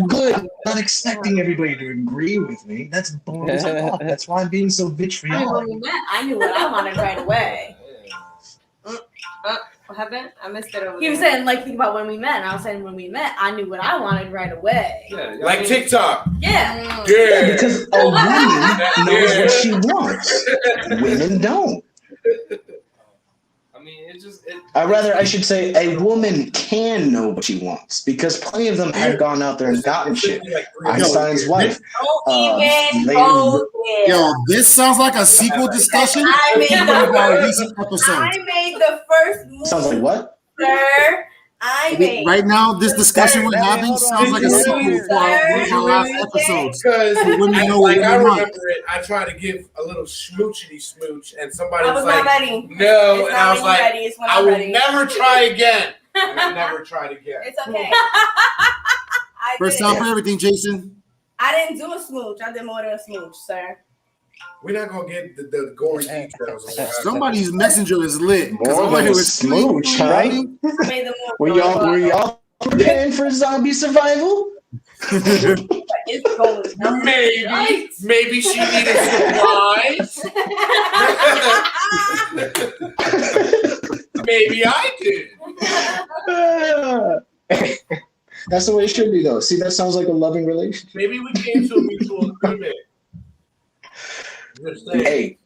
Good. Not expecting everybody to agree with me. That's boring as fuck. That's why I'm being so bitch for I mean, y'all. when we met, I knew what I wanted right away. What happened? I missed it over He was there. saying, think about when we met. And I was saying, when we met, I knew what I wanted right away. Yeah, Like TikTok. Yeah. Yeah. Because a woman knows what she wants. Women don't. I mean, I should say a woman can know what she wants because plenty of them have gone out there and gotten shit. Einstein's wife. Yo, this sounds like a sequel discussion. I made about a recent episode. I made the first move. Sounds like what? Sir, I made. Right now, this discussion we're having sounds like a sequel for our last episodes. Because Women know what I women want. remember it, I tried to give a little schmoochy smooch, and somebody I was was like, not ready. "No," It's and not I was when you're like, ready, it's when "I I'm will ready." never try again." And I never tried again. It's okay. First time for everything, Jason. I didn't do a smooch. I did more than a smooch, sir. We're not gonna get the gory details. On that. Somebody's messenger is lit. More than a smooch, huh? I made the move. Were y'all preparing for zombie survival? It's going. Maybe she needed supplies. Maybe I did. That's the way it should be, though. See, that sounds like a loving relationship. Maybe we came to a mutual agreement. Hey,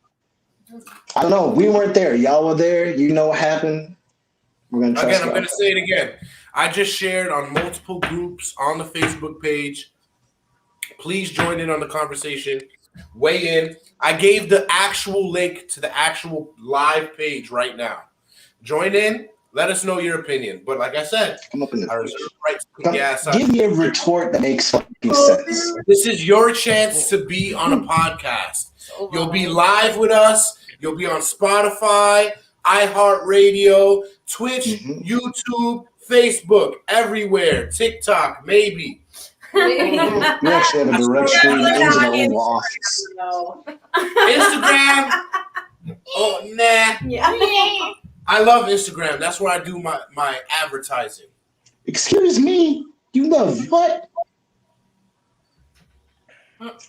I don't know. We weren't there. Y'all were there. You know what happened. We're gonna trust I'm gonna say it again. I just shared on multiple groups on the Facebook page. Please join in on the conversation. Weigh in. I gave the actual link to the actual live page right now. Join in. Let us know your opinion. But like I said, come up in the give me a retort that makes fucking sense. This is your chance to be on a podcast. You'll be live with us. You'll be on Spotify, iHeartRadio, Twitch, YouTube, Facebook, everywhere. TikTok, maybe. We actually have a direct stream into the Oval Office. Instagram. Oh, nah. Yeah. I love Instagram. That's where I do my advertising. Excuse me. You love what?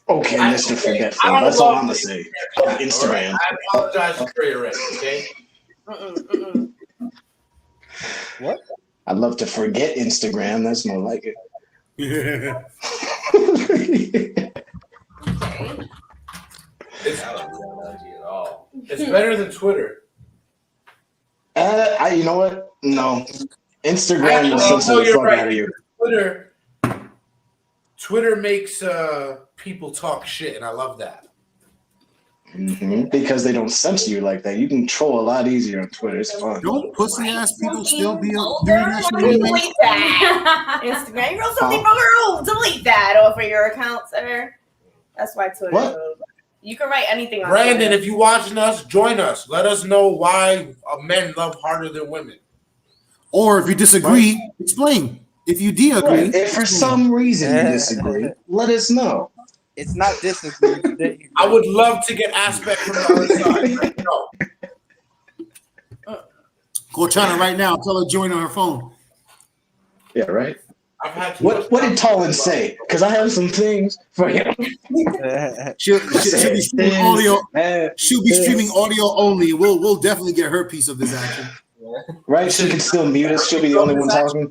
Okay, Mr. Forgetful. That's all I'm gonna say. Instagram. Right. I apologize for prayer, okay? What? I'd love to forget Instagram. That's more like it. It's not a analogy at all. It's better than Twitter. You know what? No. Instagram will censor the fuck out of you. Twitter makes people talk shit, and I love that. Because they don't censor you like that. You can troll a lot easier on Twitter. It's fun. Don't pussy ass people still be doing that shit Delete anyway? that. Instagram. You wrote something wrong. Delete that off of your account, sir. That's why Twitter. What? You can write anything on Brandon, Twitter. if you're watching us, join us. Let us know why men love harder than women. Or if you disagree, explain. If you agree, right. If for some reason you disagree, let us know. It's not disagree. I would love to get aspect from the other side. No. Call China right now. Tell her to join on her phone. Yeah, right. What did Tolan say? Because I have some things for him. She'll be streaming audio. She'll be streaming audio only. We'll definitely get her piece of this action. Right? She can still mute us. She'll be the only one talking.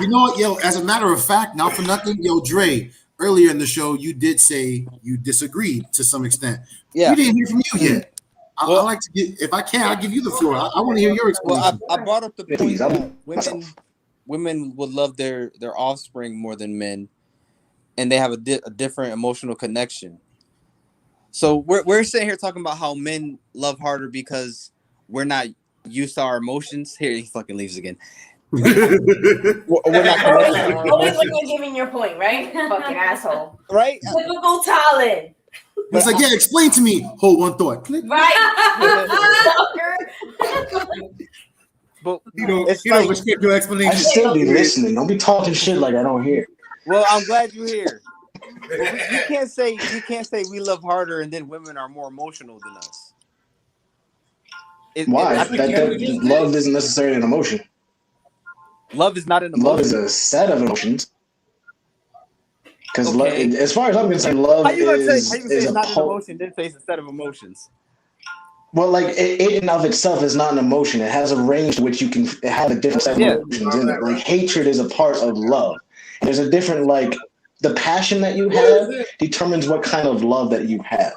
You know what, yo? As a matter of fact, not for nothing, yo, Dre, earlier in the show, you did say you disagreed to some extent. Yeah. We didn't hear from you yet. I Well- like to get, if I can, I'll give you the floor. I want to hear your explanation. Well, I brought up the point Please, I'll that myself. women would love their offspring more than men, and they have a different emotional connection. So we're sitting here talking about how men love harder because we're not used to our emotions. Here, he fucking leaves again. We're not connected to our Always when emotions, you're giving your point, right? Fucking asshole. right? Typical Talon. He's like, yeah, explain to me. Hold one thought. Click. Right. But You don't it's respect your I explanation. still be listening. Don't be talking shit like I don't hear. well, I'm glad you're here. But you can't say we love harder and then women are more emotional than us. Why? I think Love isn't necessarily an emotion. love is not an emotion. Love is a set of emotions. Because Okay. as far as I'm concerned, love How you gonna say is it's a not an po- emotion? Then say it's a set of emotions. well, like it in of itself is not an emotion. It has a range to which you can have a different set of emotions in it. Like hatred is a part of love. There's a different the passion that you have determines what kind of love that you have.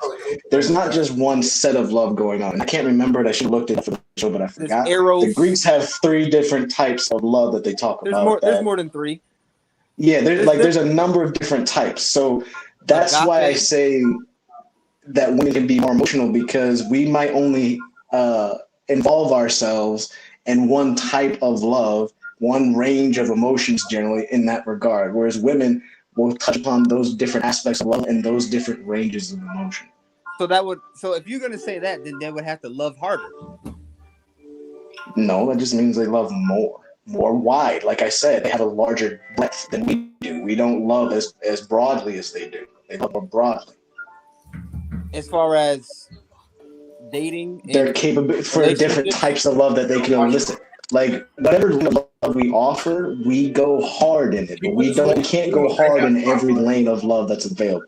There's not just one set of love going on. I can't remember it. I should have looked it up for the show, but I forgot. Eros. The Greeks have 3 different types of love that they talk about. There's more than 3. Yeah, there's a number of different types. So that's why I say that women can be more emotional, because we might only involve ourselves in one type of love, one range of emotions generally in that regard, whereas women will touch upon those different aspects of love and those different ranges of emotion. So if you're gonna say that, then they would have to love harder. No, that just means they love more wide. Like I said, they have a larger breadth than we do. We don't love as broadly as they do. They love more broadly. As far as dating, They're capable for different types of love that they can elicit. Like whatever love we offer, we go hard in it, but we can't go hard in every lane of love that's available.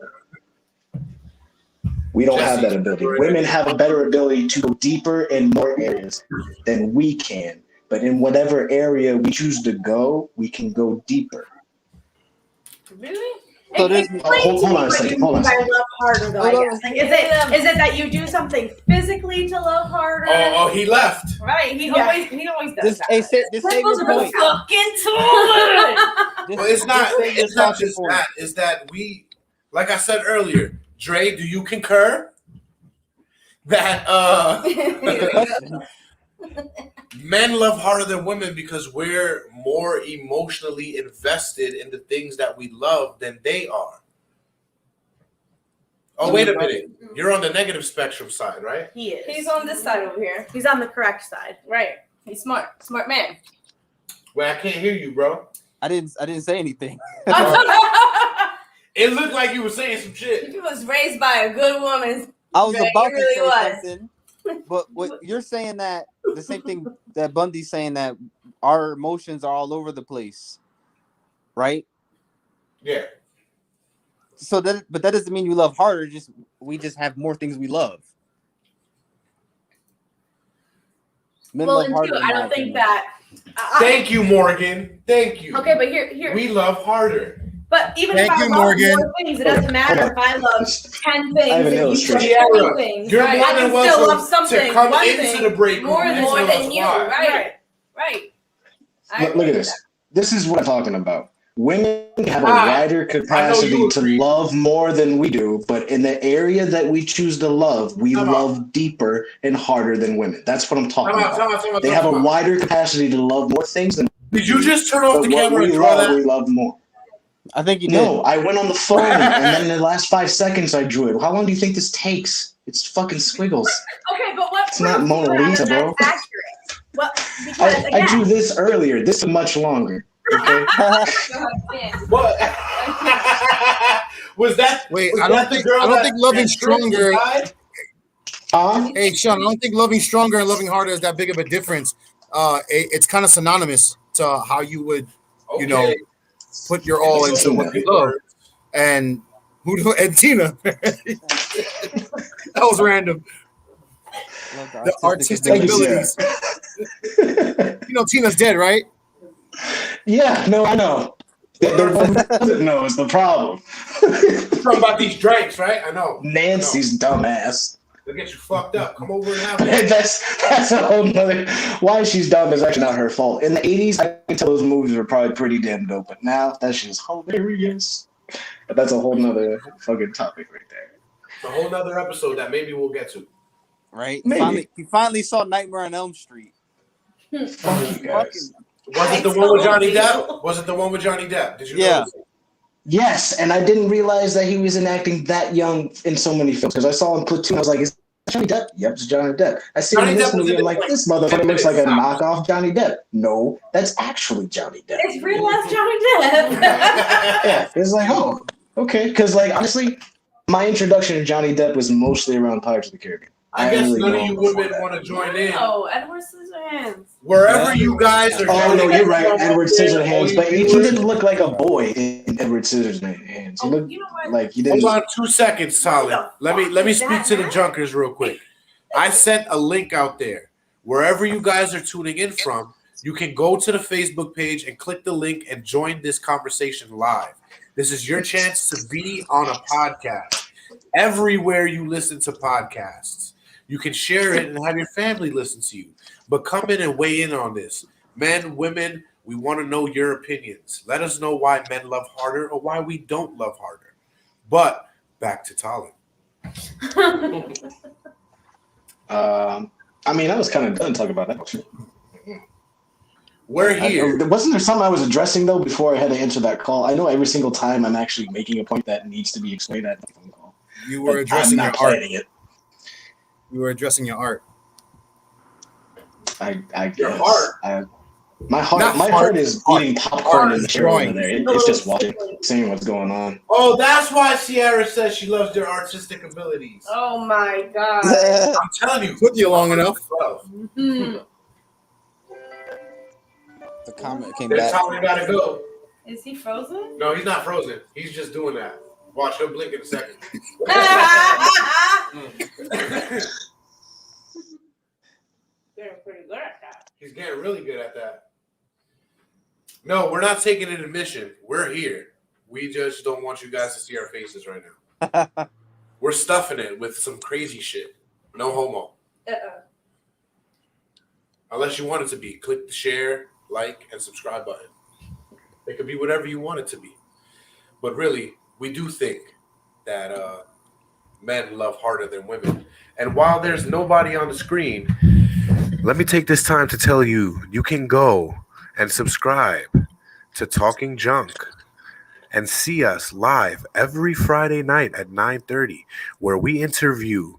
We don't have that ability. Women have a better ability to go deeper in more areas than we can. But in whatever area we choose to go, we can go deeper. Really? So hold on a second. Hold on a second. Love harder though. I guess. Like, is it that you do something physically to love harder? Oh, he left. Right. He always does that. This save your point. Fucking toilet. Well, it's not just that. It's that we, like I said earlier, Dre, do you concur that men love harder than women because we're more emotionally invested in the things that we love than they are? Oh, wait a minute. You're on the negative spectrum side, right? He is. He's on this side over here. He's on the correct side. Right. He's smart. Smart man. Well, I can't hear you, bro. I didn't say anything. It looked like you were saying some shit. He was raised by a good woman. I was Dre, about he really to say was. something, but what you're saying that the same thing that Bundy's saying, that our emotions are all over the place, right? Yeah. So but that doesn't mean you love harder. We just have more things we love. Men Well, love and harder two, in I my don't think opinion. that. Thank you, Morgan. Thank you. Okay, but here. We love harder. But even Thank if I you, love Morgan. more things, it doesn't matter if I love 10 things I have an and you love illustration. 20 things. You're Right? more I than can still welcome love something, to come one into thing, the break room More and than tell us you. why. Right. Look at this. This is what I'm talking about. Women have a Ah, wider capacity to love more than we do, but in the area that we choose to love, we love deeper and harder than women. That's what I'm talking about. They have a wider capacity to love more things than. Did you just turn off the camera and we draw love? that? We love more. I think you did. No, I went on the phone, and then in the last 5 seconds I drew it. How long do you think this takes? It's fucking squiggles. Okay, but what It's not proof do you Mona have Lisa, that bro. that's accurate? Well, because I drew this earlier. This is much longer. Okay. What? Was that? Wait, was I that don't the girl think loving that stronger. died? Hey, Sean, I don't think loving stronger and loving harder is that big of a difference. It's kind of synonymous to how you would, Okay. put your all into what you love. And Tina. That was random. The artistic abilities. Tina's dead, right? Yeah, no, I know. The one who doesn't know is the problem. Talking about these drinks, right? I know. Nancy's dumbass. They'll get you fucked up. Come over and have it. That's a whole nother. Why she's dumb is actually not her fault. In the 80s, I can tell those movies were probably pretty damn dope, but now that shit's hilarious. But that's a whole nother fucking topic right there. It's a whole nother episode that maybe we'll get to. Right? Maybe. He finally saw Nightmare on Elm Street. Fuck you guys. Was it the one with Johnny Depp? Was it the one with Johnny Depp? Did you know? Yes, and I didn't realize that he was enacting that young in so many films because I saw him Platoon. I was like, "Is that Johnny Depp?" Yep, it's Johnny Depp. I see him in this movie. I'm like, "This motherfucker looks like a knockoff Johnny Depp." No, that's actually Johnny Depp. It's real life Johnny Depp. Yeah, it's like, oh, okay. Because like honestly, my introduction to Johnny Depp was mostly around Pirates of the Caribbean. I guess really none of you women want to join in. Oh, Edward Scissorhands. Wherever you guys are. Oh no, you're right, Edward Scissorhands. But he didn't look like a boy in Edward Scissorhands. He looked like he didn't. Hold on 2 seconds, Solid. Let me speak to the junkers real quick. I sent a link out there. Wherever you guys are tuning in from, you can go to the Facebook page and click the link and join this conversation live. This is your chance to be on a podcast. Everywhere you listen to podcasts, you can share it and have your family listen to you. But come in and weigh in on this. Men, women, we want to know your opinions. Let us know why men love harder or why we don't love harder. But back to Talon. I mean, I was kind of done talking about that. We're here. Wasn't there something I was addressing though before I had to answer that call? I know every single time I'm actually making a point that needs to be explained at the phone call. You were addressing your art. It. You were addressing your art. I guess. Your heart. My heart is eating popcorn in the chair over there. It's just watching, seeing what's going on. Oh, that's why Sierra says she loves their artistic abilities. Oh my god. I'm telling you. Took you long enough. Mm-hmm. The comment came That's back. how we gotta go. Is he frozen? No, he's not frozen. He's just doing that. Watch, he'll blink in a second. Getting pretty good at that. He's getting really good at that. No, we're not taking an admission. We're here. We just don't want you guys to see our faces right now. We're stuffing it with some crazy shit. No homo. Unless you want it to be. Click the share, like, and subscribe button. It could be whatever you want it to be. But really, we do think that men love harder than women. And while there's nobody on the screen, let me take this time to tell you, you can go and subscribe to Talking Junk and see us live every Friday night at 9:30, where we interview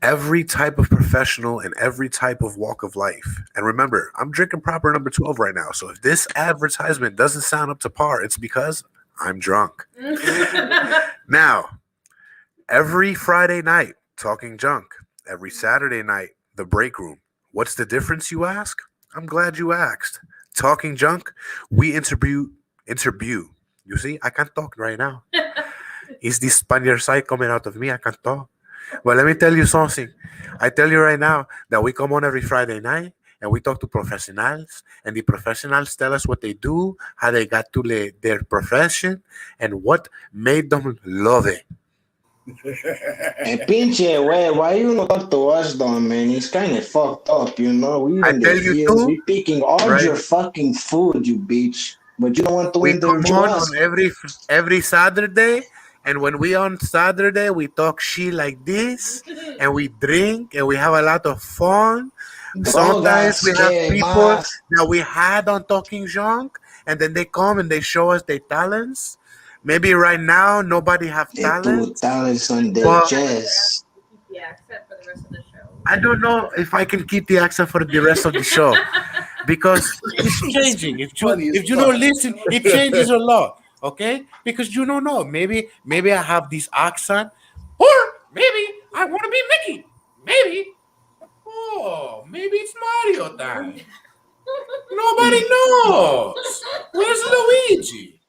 every type of professional in every type of walk of life. And remember, I'm drinking proper number 12 right now. So if this advertisement doesn't sound up to par, it's because I'm drunk. Now, every Friday night, Talking Junk. Every Saturday night, the Break Room. What's the difference, you ask? I'm glad you asked. Talking Junk, we interview. You see, I can't talk right now. It's the Spaniard side coming out of me. I can't talk. But let me tell you something. I tell you right now that we come on every Friday night and we talk to professionals, and the professionals tell us what they do, how they got to their profession, and what made them love it. And pinche way, why you not talk to us though, man? He's kind of fucked up, you know. We in the fields, we picking all your fucking food, you bitch. But you don't want to We interview come on us. every Saturday, and when we on Saturday, we talk shit like this, and we drink, and we have a lot of fun. Sometimes we have people that we had on Talking Junk, and then they come and they show us their talents. Maybe right now nobody have talent. Talents on their chest. Yeah, except for the rest of the show. I don't know if I can keep the accent for the rest of the show because it's changing. If you don't listen, it changes a lot. Okay, because you don't know. Maybe I have this accent, or maybe I want to be Mickey. Maybe. Oh, maybe it's Mario time. Nobody knows. Where's Luigi?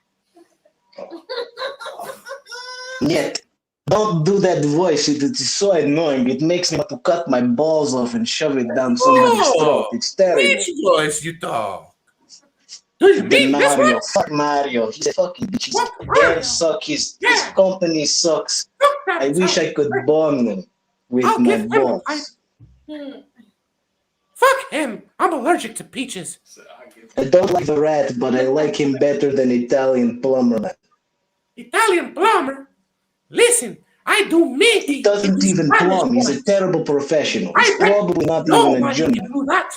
Yet, don't do that voice. It is so annoying. It makes me want to cut my balls off and shove it down somebody's throat. It's terrible. Which voice you talk? Do you mean this Mario? one? Fuck Mario. He's a fucking bitch. His hair sucks. His company sucks. I wish I could bomb them with my balls. Fuck him. I'm allergic to peaches. I don't like the rat, but I like him better than Italian plumber man. Italian plumber? Listen, I do me. He doesn't even plumb. He's a terrible professional. He's probably not even a junior. Do that.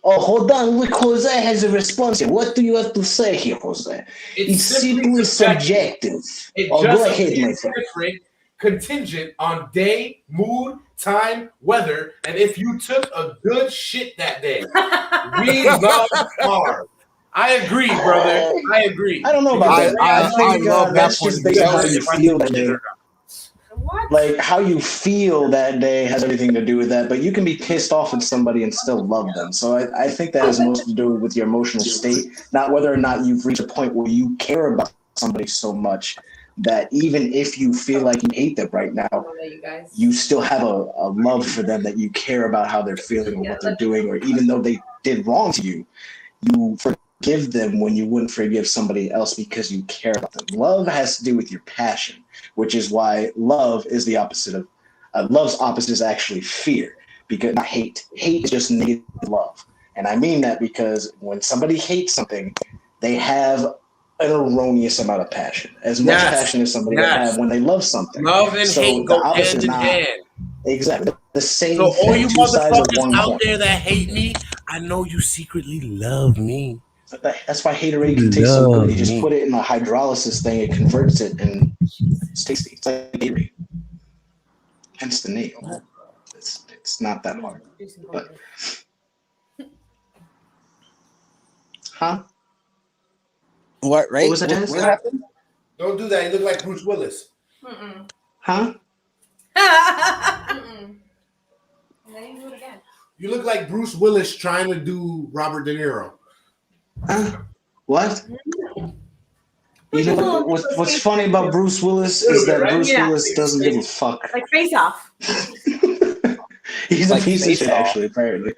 Oh, hold on. Look, Jose has a response here. What do you have to say here, Jose? It's simply subjective. It Oh, just go ahead, my appears friend. different, contingent on day, mood, time, weather, and if you took a good shit that day. We love hard. I agree, brother. I agree. I don't know about that. I think love that that's point just of based view. on how you feel that day. What? Like, how you feel that day has everything to do with that, but you can be pissed off at somebody and still love them. So I think that has most to do with your emotional state, not whether or not you've reached a point where you care about somebody so much that even if you feel like you hate them right now, you still have a love for them, that you care about how they're feeling or what they're doing, or even though they did wrong to you, you forgive them when you wouldn't forgive somebody else because you care about them. Love has to do with your passion, which is why love is the opposite of love's opposite is actually fear, because not hate. Hate is just negative love, and I mean that because when somebody hates something, they have an erroneous amount of passion, as much passion as somebody would have when they love something. Love and hate go hand in hand. Exactly the same. So all thing, you two sides of one motherfuckers out coin. there that hate me, I know you secretly love me. That's why haterade can taste so good. You just put it in a hydrolysis thing, it converts it, and it's tasty. It's like haterade. Hence the name. It's not that hard. But huh? What? Right? What was that? What happened? Don't do that. You look like Bruce Willis. Huh? You look like Bruce Willis trying to do Robert De Niro. What? You know, what's funny about Bruce Willis is that Bruce Willis doesn't give a fuck. Like Face Off. He's Like a piece of Face shit, Off. actually, apparently.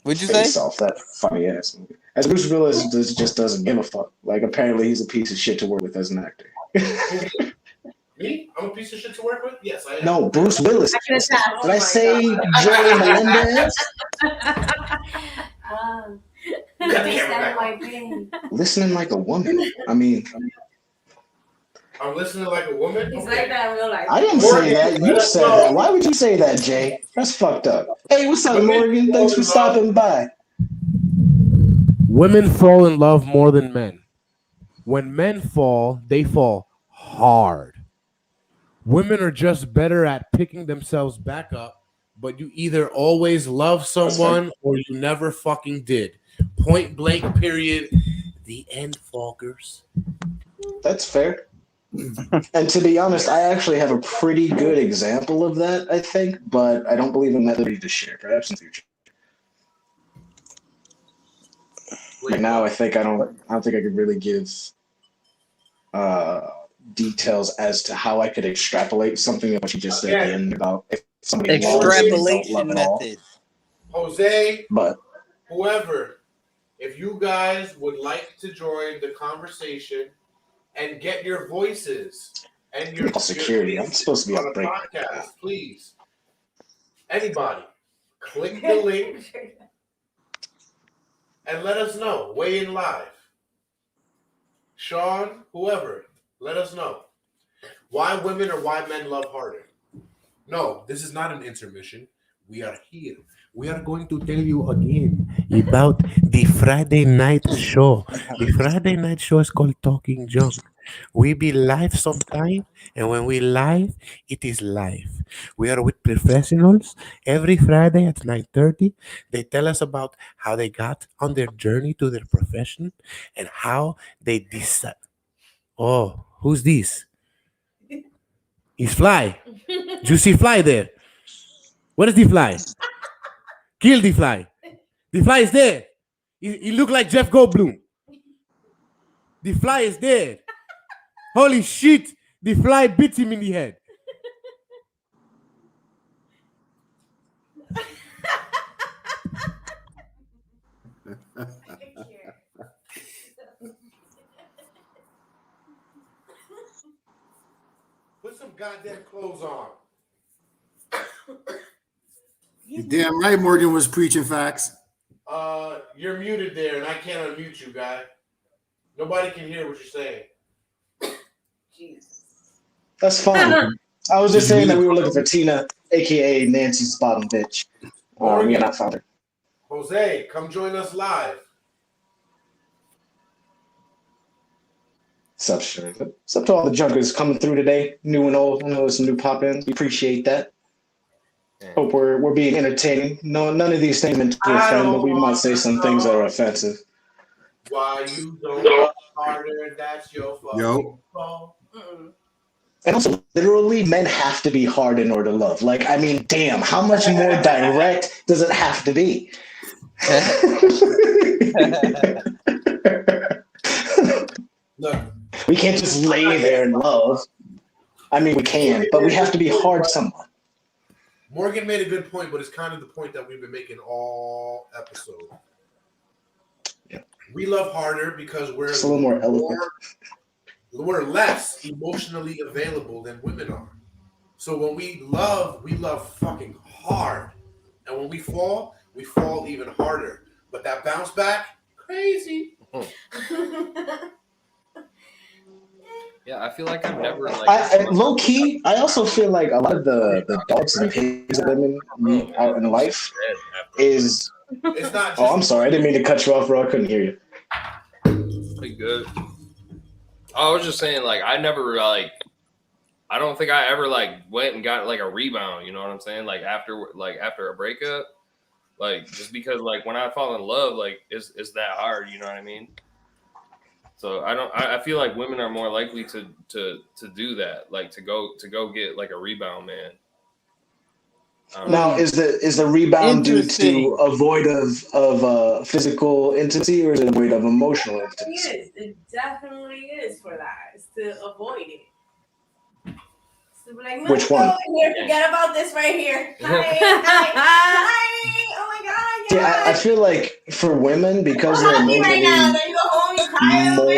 What'd you Face say? Off, that funny ass movie. As Bruce Willis just doesn't give a fuck. Like, apparently he's a piece of shit to work with as an actor. Me? I'm a piece of shit to work with? Yes, I am. No, Bruce Willis. I can attest. Did I say Jerry Melendez? Listening like a woman. I mean, I'm listening like a woman? He's like that in real life. I didn't say that. You said that. Why would you say that, Jay? That's fucked up. Hey, what's up, Morgan? Thanks for stopping by. Women fall in love more than men. When men fall, they fall hard. Women are just better at picking themselves back up, but you either always love someone or you never fucking did. Point blank, period. The end, Falkers. That's fair. And to be honest, I actually have a pretty good example of that, I think, but I don't believe I'm at liberty to share. Perhaps in the future. Like now, I don't think I could really give details as to how I could extrapolate something of what you just said at the end about if somebody Extrapolation method. Jose, but whoever, if you guys would like to join the conversation and get your voices and your security, I'm supposed to be on on a break. podcast, please. Anybody, click the link and let us know. Weigh in live. Sean, whoever, let us know why women or why men love harder. No, this is not an intermission. We are here. We are going to tell you again about the Friday night show. The Friday night show is called Talking Junk. We be live sometime, and when we live, it is live. We are with professionals every Friday at 9:30. They tell us about how they got on their journey to their profession and how they decide. Oh, who's this? He's Fly. Do you see Fly there? What is the Fly? Kill the Fly. The Fly is there. He look like Jeff Goldblum. The Fly is dead. Holy shit! The Fly bit him in the head. Put some goddamn clothes on. You're damn right Morgan was preaching facts. You're muted there, and I can't unmute you, guy. Nobody can hear what you're saying. Jesus. That's fine. I was just saying that we were looking for Tina, aka Nancy's bottom bitch. Yeah, not found her. Jose, come join us live. Sup to all the junkers coming through today, new and old. I know there's some new pop-ins. We appreciate that. Hope we're being entertaining. No, none of these things meant to offend, but we might say some things that are offensive. Why you don't love harder? That's your fault. And also, literally, men have to be hard in order to love. Like, I mean, damn, how much more direct does it have to be? Look, we can't just lay there and love. I mean, we can, but we have to be hard somewhat. Morgan made a good point, but it's kind of the point that we've been making all episode. Yeah. We love harder because we're just a little more eloquent. We're less emotionally available than women are. So when we love fucking hard. And when we fall even harder. But that bounce back, crazy. Yeah, I feel like I've never like low key. I also feel like a lot of the dogs and pigs that women meet out in life is. It's not. Oh, I'm sorry. I didn't mean to cut you off, bro. I couldn't hear you. Pretty good. I was just saying, like, I never I don't think I ever like went and got like a rebound. You know what I'm saying? Like after a breakup, like just because like when I fall in love, like it's that hard. You know what I mean? So I feel like women are more likely to do that, like to go get like a rebound man. Now, is the rebound due to avoid of physical intimacy, or is it avoid of emotional intimacy? It definitely is for that. It's to avoid it. So be like, which one? Here, forget about this right here. Hi. Oh my God. Yeah, I feel like for women, because they're emotionally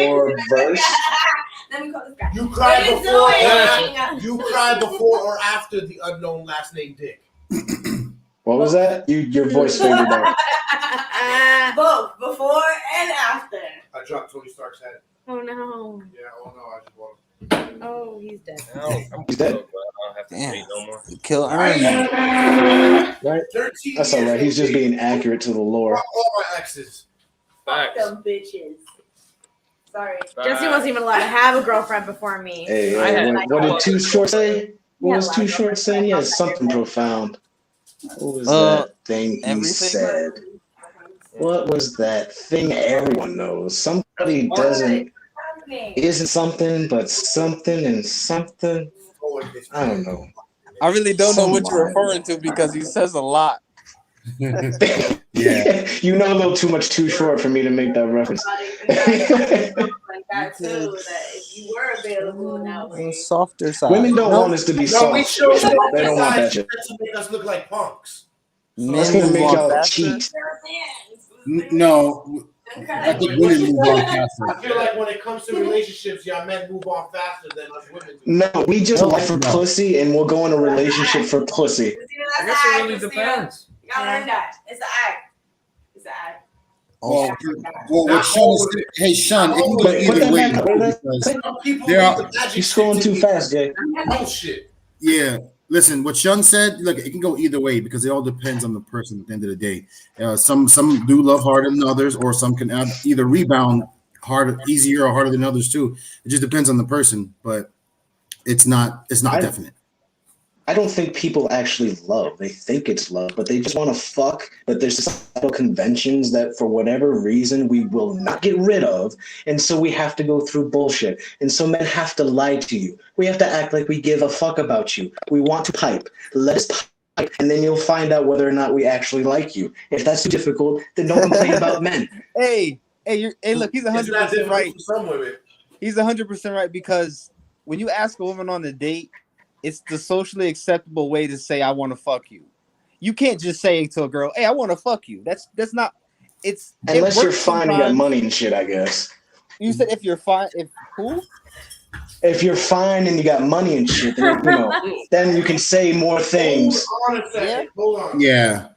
more versed. Let me call this guy. You cried before or after the unknown last name Dick. What was that? Your voice faded out. Both before and after. I dropped Tony Stark's head. Oh no. Yeah. Oh no. I just want. Oh, he's dead. He's dead. I don't have to wait no more. Kill Right. That's all right. He's just being accurate to the lore. All my exes. Fuck them bitches. Sorry. Jesse wasn't even allowed to have a girlfriend before me. Hey, what did Too Short say? What was Too Short saying? Yeah, something profound. What was that thing he said? What was that thing everyone knows? Somebody isn't something, but something and something. I don't know. I really don't know what you're referring to because he says a lot. Yeah. You know a little too much Too Short for me to make that reference. Like that too, that if you were available now. Softer side. Women don't want us to be soft. We show they don't want that shit. To make us look like punks. That's gonna make y'all cheat. No, I think women move on faster. I feel like when it comes to relationships, y'all men move on faster than us women do. No, we just like for pussy, and we'll go in a relationship for pussy. I guess it really depends. You gotta learn that. It's an act. It's an act. Oh, well, what Sean is, hey, Sean, it can go either way. You're scrolling too fast, Jay. Bullshit. Yeah. Listen, what Sean said, look, it can go either way because it all depends on the person at the end of the day. Some do love harder than others, or some can either rebound harder, easier or harder than others too. It just depends on the person, but it's not definite. I don't think people actually love. They think it's love, but they just want to fuck. But there's societal conventions that for whatever reason we will not get rid of. And so we have to go through bullshit. And so men have to lie to you. We have to act like we give a fuck about you. We want to pipe. Let us pipe. And then you'll find out whether or not we actually like you. If that's too difficult, then don't complain about men. Hey, look, he's 100% right. Some women. He's 100% right because when you ask a woman on a date, it's the socially acceptable way to say I want to fuck you. You can't just say to a girl, "Hey, I want to fuck you." That's not. It's unless you're fine and got money and shit, I guess. You said if you're fine, if who? if you're fine and you got money and shit, then, then you can say more things. Hold on a second. Hold on. Yeah.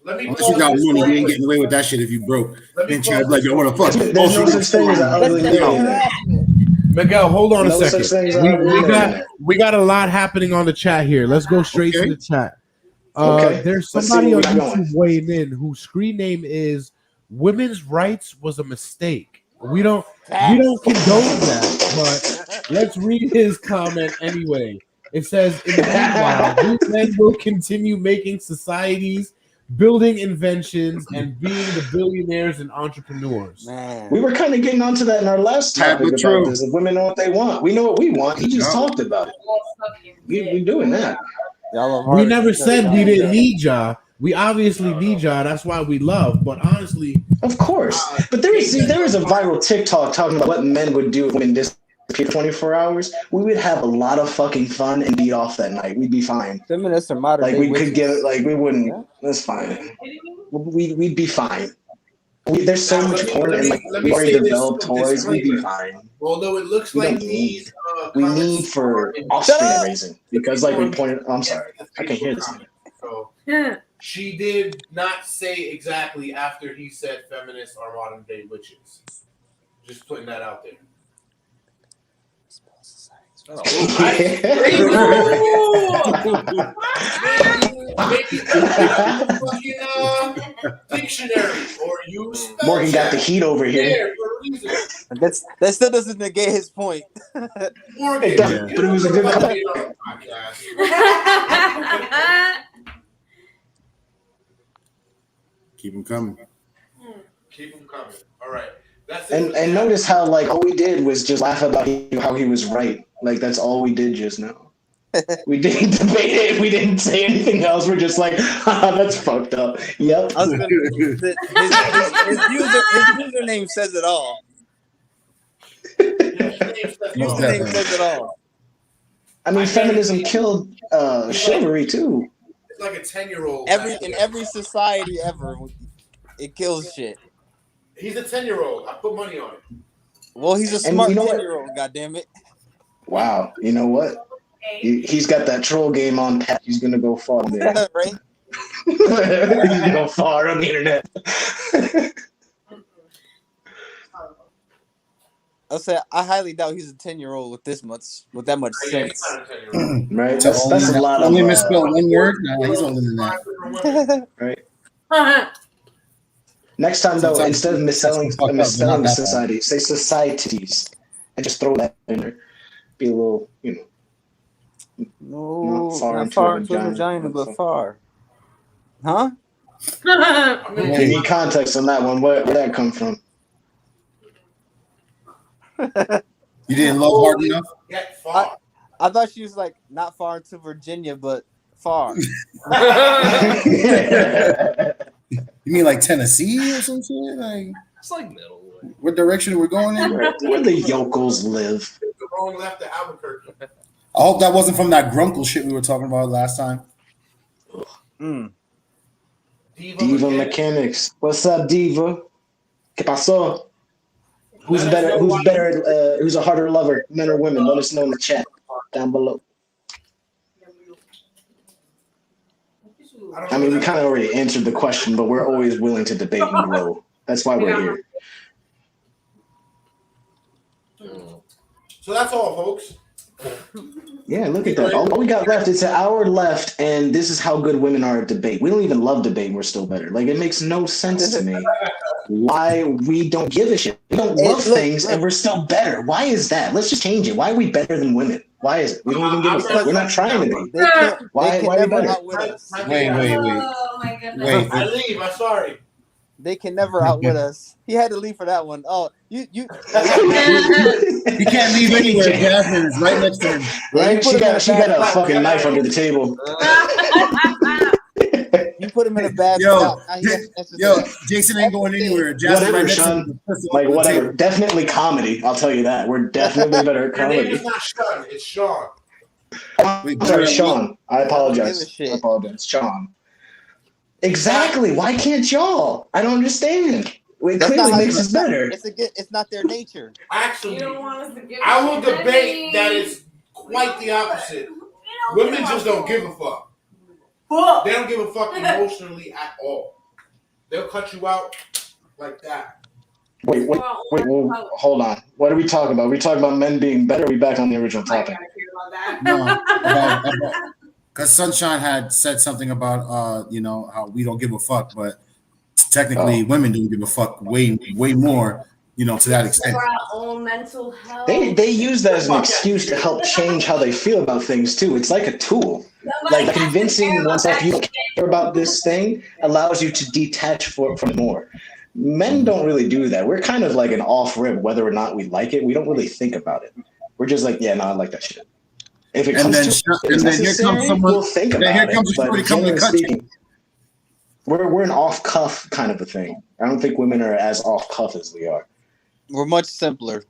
Let me Unless you got money, you ain't getting away with that shit if you broke. Then try to like, yo, what the fuck? There's no such thing as an ugly millionaire. Miguel, hold on a No second. such thing as an ugly millionaire. We got a lot happening on the chat here. Let's go straight to the chat. There's Let's somebody see on where we're YouTube going. weighing in whose screen name is "Women's Rights Was a Mistake." We don't condone that, but let's read his comment anyway. It says, "In the meanwhile, these men will continue making societies, building inventions, and being the billionaires and entrepreneurs." Man. We were kind of getting onto that in our last topic about this. If women know what they want, we know what we want. He just talked about it. We doing that. We never said we didn't need y'all. We obviously need y'all. That's why we love. But honestly, of course. But there is a viral TikTok talking about what men would do if women disappeared 24 hours. We would have a lot of fucking fun and beat off that night. We'd be fine. Feminists are modern. Like we could get like we wouldn't. Yeah. That's fine. We'd be fine. There's so much porn and like we already developed toys. We'd be fine. Although it looks like these we need for offspring raising because like we pointed. I'm sorry, I can't hear this. So she did not say exactly after he said feminists are modern day witches. Just putting that out there. Dictionary or use Morgan got the heat over here. That still doesn't negate his point. Morgan, but it was a good podcast. Keep them coming. Keep them coming. All right. That's it. And notice how like all we did was just laugh about how he was right. Like that's all we did just now. We didn't debate it. We didn't say anything else. We're just like, that's fucked up. Yep. His username says it all. Username says it all. I mean, feminism killed chivalry too. It's like a 10-year-old. In every society ever, it kills shit. He's a 10-year-old. I put money on it. Well, he's a smart 10-year-old. Goddamn it! Wow. You know what? He's got that troll game on pat. He's gonna go far on there. Right? He's gonna go far on the internet. I'll say I highly doubt he's a 10-year-old with that much sense. Right? That's a lot of only misspelled one word. No, he's older than that. Right. Next time though, instead of misspelling the society, say societies, and just throw that in there. Be a little, No, not far into a vagina, but far. Huh? You need context on that one. Where'd that come from? You didn't love hard enough? I thought she was like not far into Virginia, but far. You mean like Tennessee or some shit? Like it's like middle. What direction we're going in? Where the yokels live. The wrong left to Albuquerque. I hope that wasn't from that grunkle shit we were talking about last time. Diva Mechanics. What's up, Diva? ¿Qué pasó? Who's better? Who's a harder lover, men or women? Let us know in the chat down below. I mean, we kind of already answered the question, but we're always willing to debate and grow. That's why we're here. So that's all, folks. Yeah, look at that. All we got left, it's an hour left, and this is how good women are at debate. We don't even love debate, we're still better. Like, it makes no sense to me why we don't give a shit. We don't love things, and we're still better. Why is that? Let's just change it. Why are we better than women? Why is it? We don't even give a fuck. We're not trying to be. Why are we better? Wait. Oh my goodness. Wait. I leave. I'm sorry. They can never outwit us. He had to leave for that one. Oh, you. He can't leave anywhere. Jasmine is right next to him. Right? She got a fucking knife under the table. You put him in a bad spot. Yo, Jason ain't going anywhere. Jasmine whatever, Sean. Like whatever. Definitely comedy. I'll tell you that. We're definitely better at comedy. It's not Sean. It's Sean. I'm sorry, Sean. I apologize. Sean. Exactly. Why can't y'all? I don't understand. It clearly makes us better. It's not their nature. Actually, You don't want us to give I will a shit, debate that Lenny. it's quite the opposite. We Women just don't give a fuck. They don't give a fuck emotionally at all. They'll cut you out like that. Wait, hold on. What are we talking about? Are we talking about men being better? Or are we back on the original topic? No, because Sunshine had said something about how we don't give a fuck, but technically women don't give a fuck way more, to that extent. For our own mental health. They use that as an excuse to help change how they feel about things too. It's like a tool. Like convincing oneself you don't care about this thing allows you to detach from it more. Men don't really do that. We're kind of like an off rip, whether or not we like it. We don't really think about it. We're just like, yeah, no, I like that shit. If it comes here comes someone. We'll think about here comes somebody coming to cut you. We're an off cuff kind of a thing. I don't think women are as off cuff as we are. We're much simpler.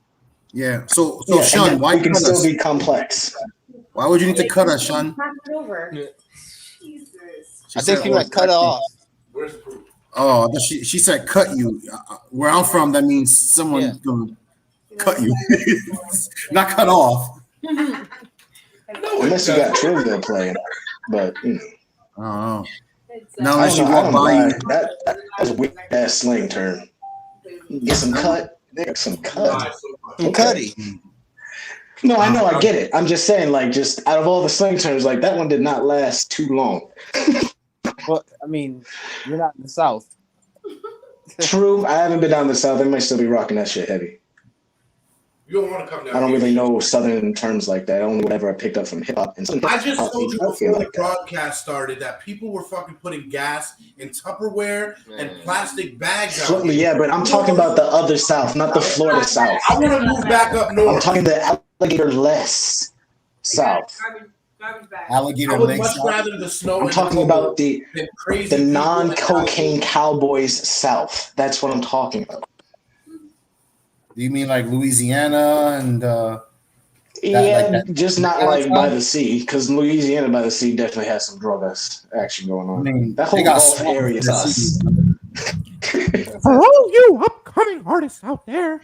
Yeah. So Sean, why we can still be complex? Why would you need to cut us, Sean? Jesus. I think she like cut off. Where's the proof? Oh, she said cut you. Where I'm from, that means someone's gonna cut you, not cut off. Unless you got Trillville playing, but I don't know. No, unless you walk by you. That's a weird ass slang term. Get some cut. Some cut. Some cutty. No, I know, I get it. I'm just saying, like, just out of all the slang terms, like that one did not last too long. Well, I mean, you're not in the South. True, I haven't been down the South. They might still be rocking that shit heavy. You don't want to come down. I don't really know Southern terms like that. Only whatever I picked up from hip hop. I just told you before the broadcast started that people were fucking putting gas in Tupperware and plastic bags out. Yeah, but I'm talking about the other South, not the Florida South. I want to move back up north. I'm talking the alligator-less South. Alligator I would Lake much South. rather the snow. I'm talking about the non-cocaine cowboys South. That's what I'm talking about. Do you mean like Louisiana and? Just not like by the sea, because Louisiana by the sea definitely has some drug action going on. I mean, that whole Gulf area is us. For all you upcoming artists out there,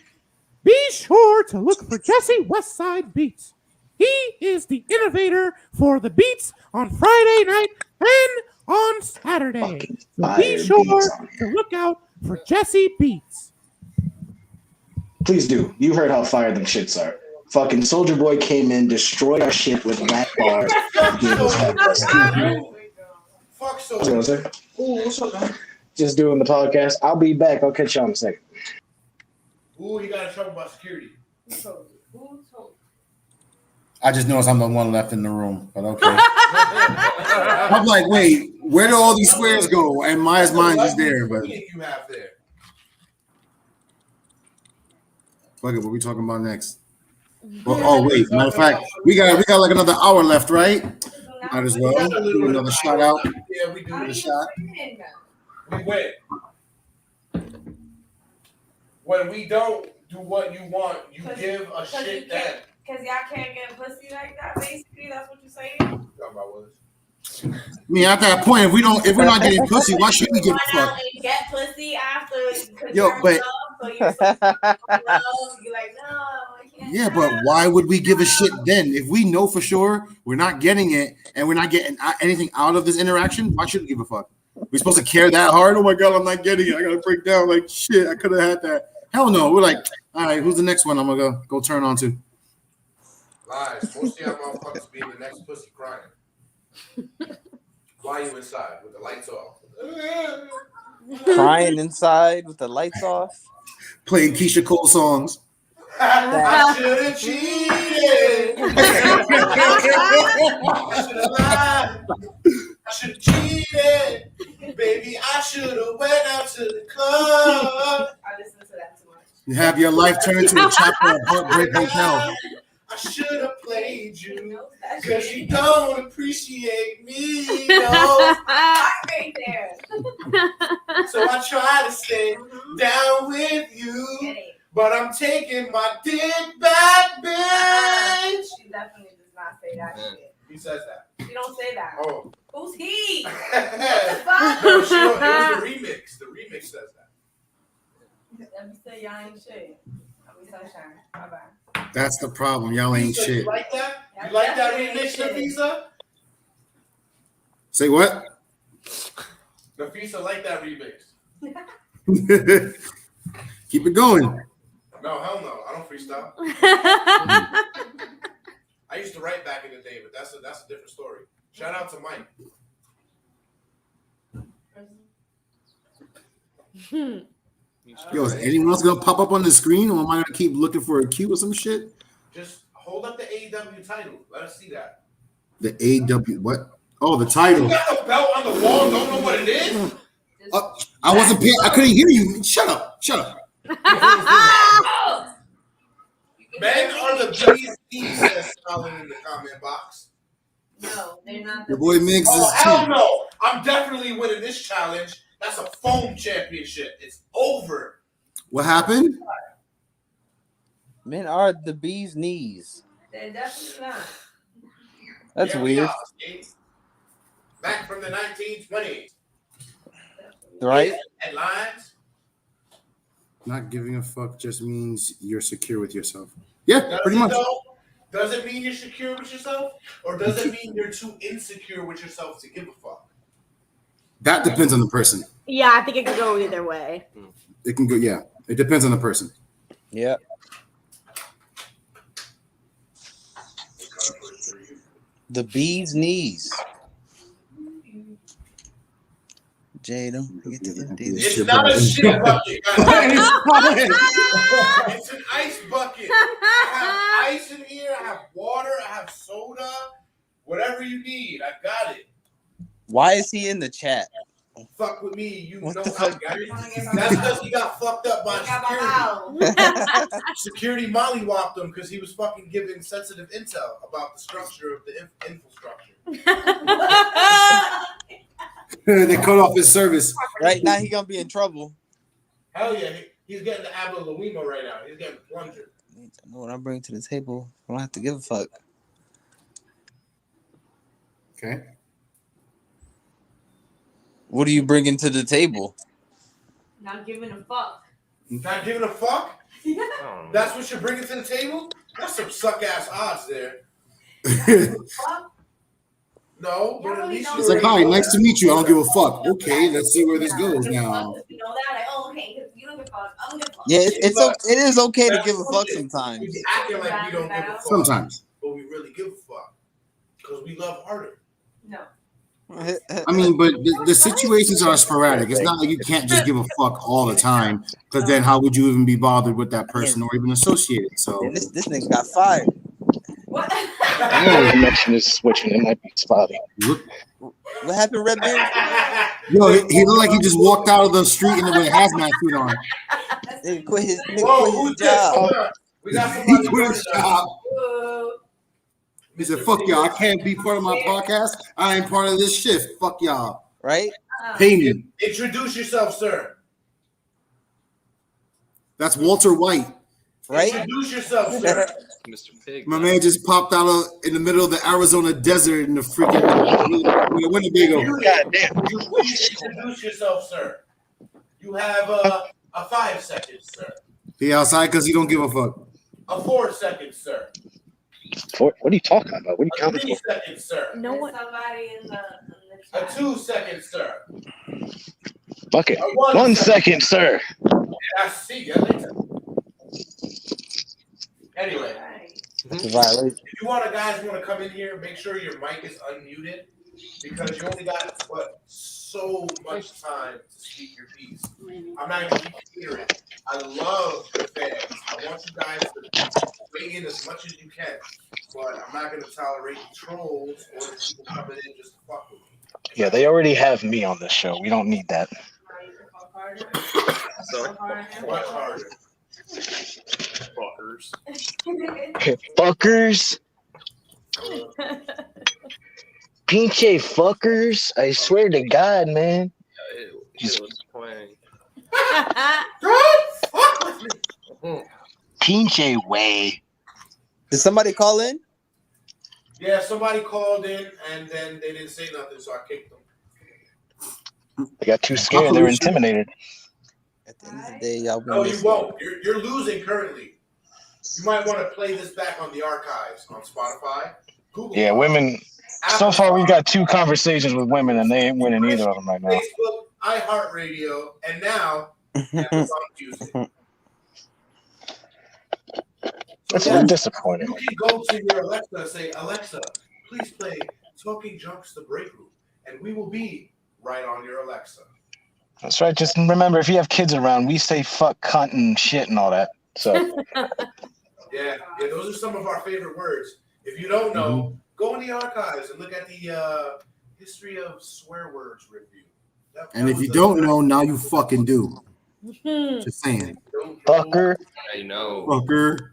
be sure to look for Jesse Westside Beats. He is the innovator for the beats on Friday night and on Saturday. So be sure to look out for Jesse Beats. Please do. You heard how fired them shits are. Fucking Soulja Boy came in, destroyed our shit with rap bars. Fuck Soulja. What's up, man? Just doing the podcast. I'll be back. I'll catch y'all in a second. Ooh, he got in trouble by security. I just noticed I'm the one left in the room, but okay. I'm like, wait, where do all these squares go? And mine's just there, but. You have there. Fuck it, what are we talking about next? Well, wait, matter of fact, we got like another hour left, right? Might as well do another shout out. Yeah, we do a shot. We win. When we don't do what you want, you give a shit then. Because y'all can't get pussy like that, basically. That's what you're saying? I mean, at that point, if we're not getting pussy, why should we give a fuck? Get pussy after. Yo, but you're like, no, I can't. yeah, but why would we give a shit then? If we know for sure we're not getting it and we're not getting anything out of this interaction, why should we give a fuck? We're supposed to care that hard? Oh my god, I'm not getting it. I gotta break down. Like shit, I could have had that. Hell no. We're like, all right, who's the next one? I'm gonna go turn on to. Lies. We'll see how motherfuckers be the next pussy crying. Why are you inside with the lights off? Crying inside with the lights off. Playing Keisha Cole songs. I should have cheated. I should have lied. I should have cheated. Baby, I should have went out to the club. I listen to that too much. You have your life turned into a chapter of Heartbreak Hotel. I should have played you because you don't appreciate me. No. Right there. So I try to stay down with you, but I'm taking my dick back, bitch. She definitely does not say that shit. He says that. She don't say that. Oh. Who's he? What the fuck? No, it was the remix. The remix says that. Let me say y'all ain't shit. I'll be sunshine. Bye bye. That's the problem. Y'all ain't shit. You like that? You like that remix, Nafisa? Say what? Nafisa like that remix. Keep it going. No, hell no. I don't freestyle. I used to write back in the day, but that's a different story. Shout out to Mike. Yo, is anyone else gonna pop up on the screen, or am I gonna keep looking for a cue or some shit? Just hold up the AEW title. Let us see that. The AW what? Oh, the title. You got a belt on the wall. Don't know what it is. I wasn't paying. I couldn't hear you. Shut up. Shut up. Men are the biggest thieves, says Colin in the comment box. No, they're not. Your boy Miggs Oh, is hell too. no. I'm definitely winning this challenge. That's a foam championship. It's over. What happened? Men are the bee's knees. They're definitely not. That's we weird. are, see? Back from the 1920s. Right? Headlines. Not giving a fuck just means you're secure with yourself. Yeah, Does pretty it much. though? Does it mean you're secure with yourself? Or does it mean you're too insecure with yourself to give a fuck? That depends on the person. Yeah, I think it could go either way. It can go, yeah. It depends on the person. Yeah. The bee's knees. Jay, don't forget to empty this. It's not a shit bucket, guys. It's an ice bucket. I have ice in here. I have water. I have soda. Whatever you need, I got it. Why is he in the chat? Fuck with me, you What know the I fuck? got it. That's because he got fucked up by security. Security mollywopped him because he was fucking giving sensitive intel about the structure of the infrastructure. They cut off his service. Right now, he gonna be in trouble. Hell yeah, he's getting the Abalawima right now. He's getting plunger. I know what I bring to the table. I don't have to give a fuck. Okay. What are you bringing to the table? Not giving a fuck. Not giving a fuck? Yeah. That's what you're bringing to the table? That's some suck-ass odds there. No, but at least It's like, hi, nice to meet you. I don't give a fuck. Okay, let's see where this goes now. You know that? Like, oh, okay, you don't give a fuck. I don't give a fuck. Yeah, it is okay to give a fuck sometimes. We be acting like we don't give a fuck. Sometimes. But we really give a fuck. Because we love harder. No. I mean, but the situations are sporadic. It's not like you can't just give a fuck all the time, because then how would you even be bothered with that person or even associated? So this nigga got fired. What? The connection is switching. It might be spotty. What happened, Red Beard? Yo, he looked like he just walked out of the street with a hazmat suit on. Nigga quit his Whoa, job. We got He somebody quit his job. Whoa. He said, fuck y'all, I can't be part of my podcast. I ain't part of this shit. Fuck y'all. Right? Pay me. Introduce yourself, sir. That's Walter White. Right? Introduce yourself, sir. Mr. Pig. My man just popped out in the middle of the Arizona desert in the freaking Winnebago. Goddamn. Introduce yourself, sir. You have a 5 seconds, sir. He outside because he don't give a fuck. A 4 seconds, sir. What are you talking about? What are you A counting 3 for? seconds, sir. No There's one. somebody in the A chat. 2 seconds, sir. Fuck it. A 1 1 second. second, sir. I see. Yeah, later. Anyway, That's a violation. if you guys want to come in here, make sure your mic is unmuted because you only got so much time to speak your piece. I'm not even hear it. I love the fans. I want you guys to weigh in as much as you can, but I'm not going to tolerate trolls or people coming in just to fuck with me. Yeah, they already have me on this show. We don't need that. Much harder. Fuckers. Fuckers. Pinche fuckers. I swear to God, man. It was playing. Don't fuck with me. Pinche way. Did somebody call in? Yeah, somebody called in and then they didn't say nothing, so I kicked them. They got too scared. They were intimidated. At the end of the day, y'all be No, you missing. won't. You're losing currently. You might want to play this back on the archives on Spotify. Google. Yeah, women. So far, we've got 2 conversations with women, and they ain't winning either of them right now. Facebook, iHeartRadio, and now Amazon Music. It's a little disappointing. You can go to your Alexa and say, Alexa, please play Talking Junks the Break Room, and we will be right on your Alexa. That's right. Just remember, if you have kids around, we say fuck, cunt, and shit and all that. So. Yeah, those are some of our favorite words. If you don't know, go in the archives and look at the history of swear words review. And if you don't know, now you fucking do. Just saying. Fucker. I know. Fucker.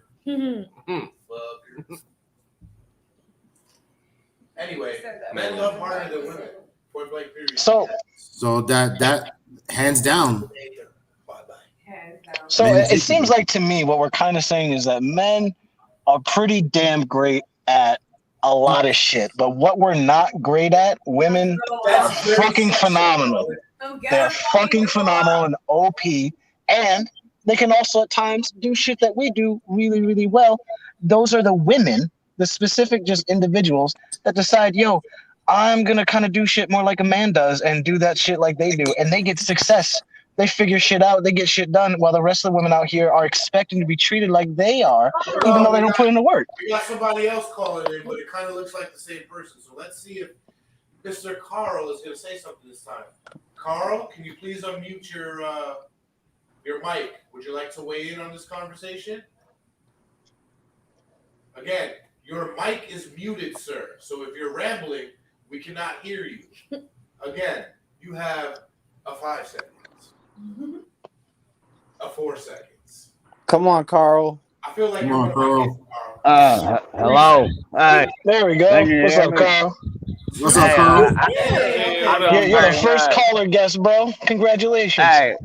Anyway, men love harder than women. Point blank period. So that hands down. So it seems like to me what we're kind of saying is that men are pretty damn great at a lot of shit, but what we're not great at, women are fucking phenomenal. They're fucking phenomenal and OP, and they can also at times do shit that we do really, really well. Those are the women, the specific just individuals that decide, yo, I'm gonna kind of do shit more like a man does and do that shit like they do, and they get success. They figure shit out. They get shit done, while the rest of the women out here are expecting to be treated like they are, even though they don't put in the work. We got somebody else calling in, but it kind of looks like the same person. So let's see if Mr. Carl is going to say something this time. Carl, can you please unmute your mic? Would you like to weigh in on this conversation? Again, your mic is muted, sir. So if you're rambling, we cannot hear you. Again, you have a 5 seconds. A 4 seconds. Come on, Carl. I feel like Come on, Carl. Hello. There we go. What's up, Carl? What's up, Carl? You're the first caller guest, bro. Congratulations. Hey.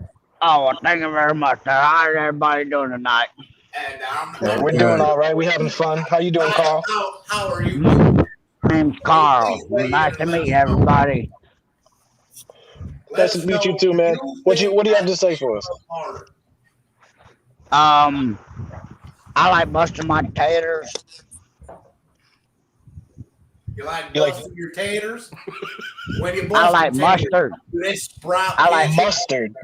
Oh, well, thank you very much. How's everybody doing tonight? Yeah, we're doing all right. We're having fun. How you doing, Carl? How are you? My name's Carl. Nice to meet everybody. Nice to meet you too, man. What do you have to say for us? I like busting my taters. You like busting your taters? When you bust I like taters, mustard. do they sprout? I like mustard.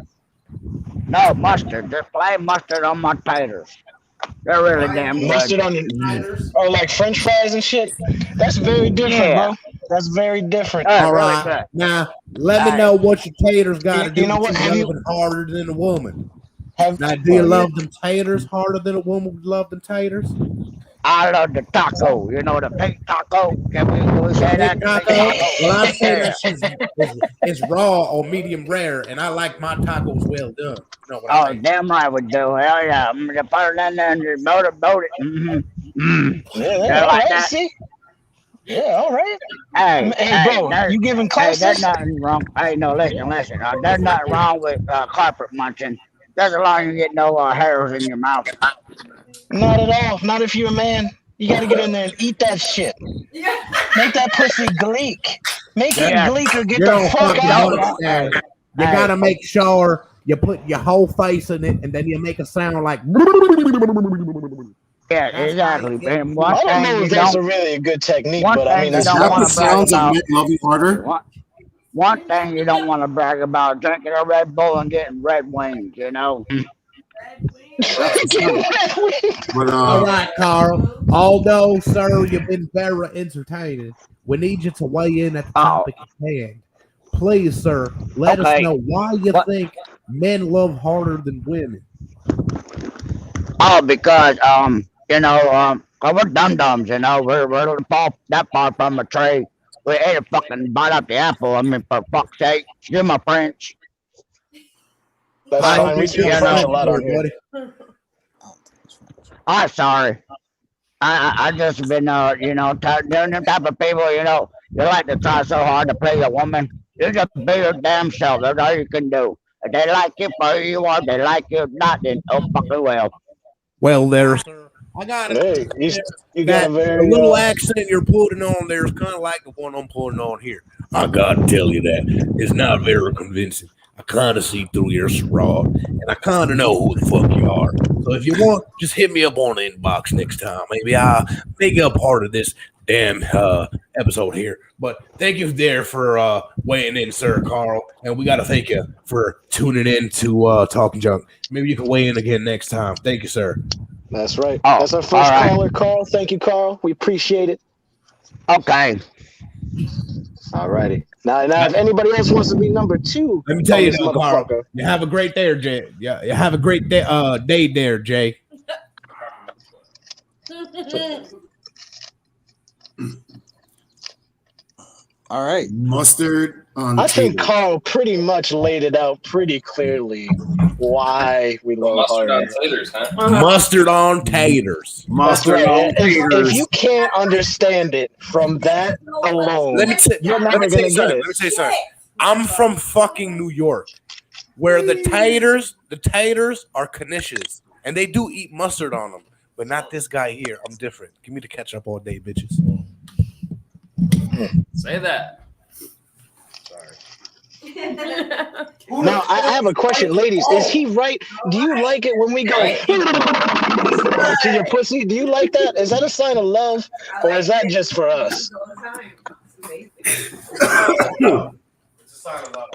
No, mustard. Just plain mustard on my taters. They're really damn good. Mustard on your or like French fries and shit. That's very different, bro. That's very different. All right. Now, let me know what your taters got to do. You know what? Have you harder than a woman? Now, do you love them taters harder than a woman would love them taters? I love the taco. You know the pink taco. Can we say that? Taco? Well, I'm saying that it's raw or medium rare, and I like my tacos well done. You know what I mean? Damn right we do. Hell yeah. I'm gonna put it in there and just boat it. Yeah, like right, that. see? Yeah, all right. Hey, bro, you giving classes? Hey, there's nothing wrong. Hey, no, listen. There's nothing wrong with carpet munching. Just as long as you get no hairs in your mouth. Not at all. Not if you're a man. You got to get in there and eat that shit. Make that pussy gleek. Make it gleek or get the fuck out. You gotta make sure you put your whole face in it, and then you make a sound like. Yeah, exactly. And one I don't thing know you if that's don't- really a good technique, one but I thing mean, you that's don't That wanna the sounds brag of about- men love you harder. One thing you don't want to brag about: drinking a Red Bull and getting red wings. You know. But All right, Carl. Although, sir, you've been very entertaining, we need you to weigh in at the topic at hand. Please, sir, let us know why you think men love harder than women. Oh, because we're dum-dums, you know, we're that far from a tree. We ate a fucking bite out the apple. I mean, for fuck's sake, excuse my French. That's fine. We speak French a lot on here. I'm sorry. I just been, they're the type of people, you know, they like to try so hard to play a woman. You just be your damn self. That's all you can do. If they like you for who you are, they like you. If not, then oh fucking well. Well, there, sir. I got it. Hey, you got a very little accent you're putting on there is kind of like the one I'm putting on here. I gotta tell you that it's not very convincing. I kind of see through your fraud, and I kind of know who the fuck you are. So if you want, just hit me up on the inbox next time. Maybe I'll make you a part of this damn episode here. But thank you there for weighing in, Sir Carl, and we got to thank you for tuning in to Talking Junk. Maybe you can weigh in again next time. Thank you, sir. That's right. Oh, That's our first all right. caller, Carl. Thank you, Carl. We appreciate it. Okay. All righty. Now, if anybody else wants to be number 2, Let me tell you, this though, Carl, you have a great day, Jay. Yeah, you have a great day, day there, Jay. All right. Mustard on I think taters. Carl pretty much laid it out pretty clearly why we love Mustard on Harder. taters, huh? Mustard on taters. That's Mustard right. on taters. If you can't understand it from that alone, Let me you're never let me going to tell you get something. it. Let me tell you something. I'm from fucking New York, where the taters are knishes, and they do eat mustard on them, but not this guy here. I'm different. Give me the ketchup all day, bitches. Say that. Now, I have a question, ladies. Is he right? Do you like it when we go to your pussy? Do you like that? Is that a sign of love, or is that just for us? It's a sign of love.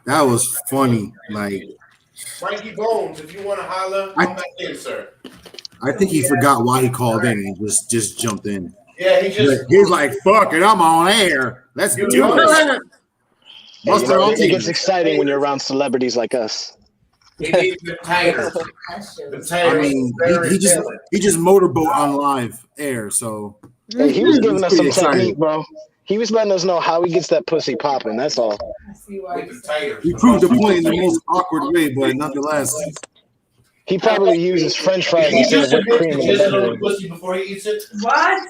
That was funny. Like, Frankie Bones, if you want to holler, come back in, sir. I think he forgot why he called in and just jumped in. Yeah, He's like, fuck it, I'm on air. Let's do this. Mustard on It gets taters. exciting when you're around celebrities like us. He needs the taters. The I mean, he just motorboat on live air, so Hey, he was giving us some pretty exciting. technique, bro. He was letting us know how he gets that pussy popping. That's all. with the taters. He proved the point in the most awkward way, but nonetheless. He probably uses French fries He instead just of whipped cream in the jizzes on the bedroom. pussy before he eats it. What?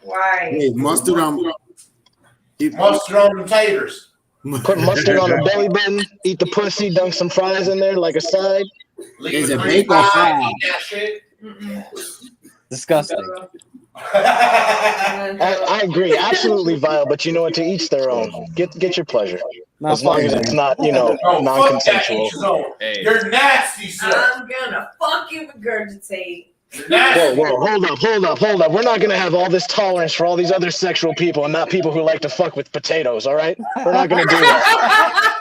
Why? Hey, mustard on Mustard on the taters. Put mustard on a belly button, eat the pussy, dunk some fries in there like a side. Is it bacon or fried? That shit. Disgusting. I agree, absolutely vile. But you know what? To each their own. Get your pleasure, as long as it's not, No, fuck that, non-consensual. each his own. Hey. You're nasty, sir. I'm gonna fucking regurgitate. You're nasty. Whoa, hold up. We're not gonna have all this tolerance for all these other sexual people and not people who like to fuck with potatoes. All right, we're not gonna do that.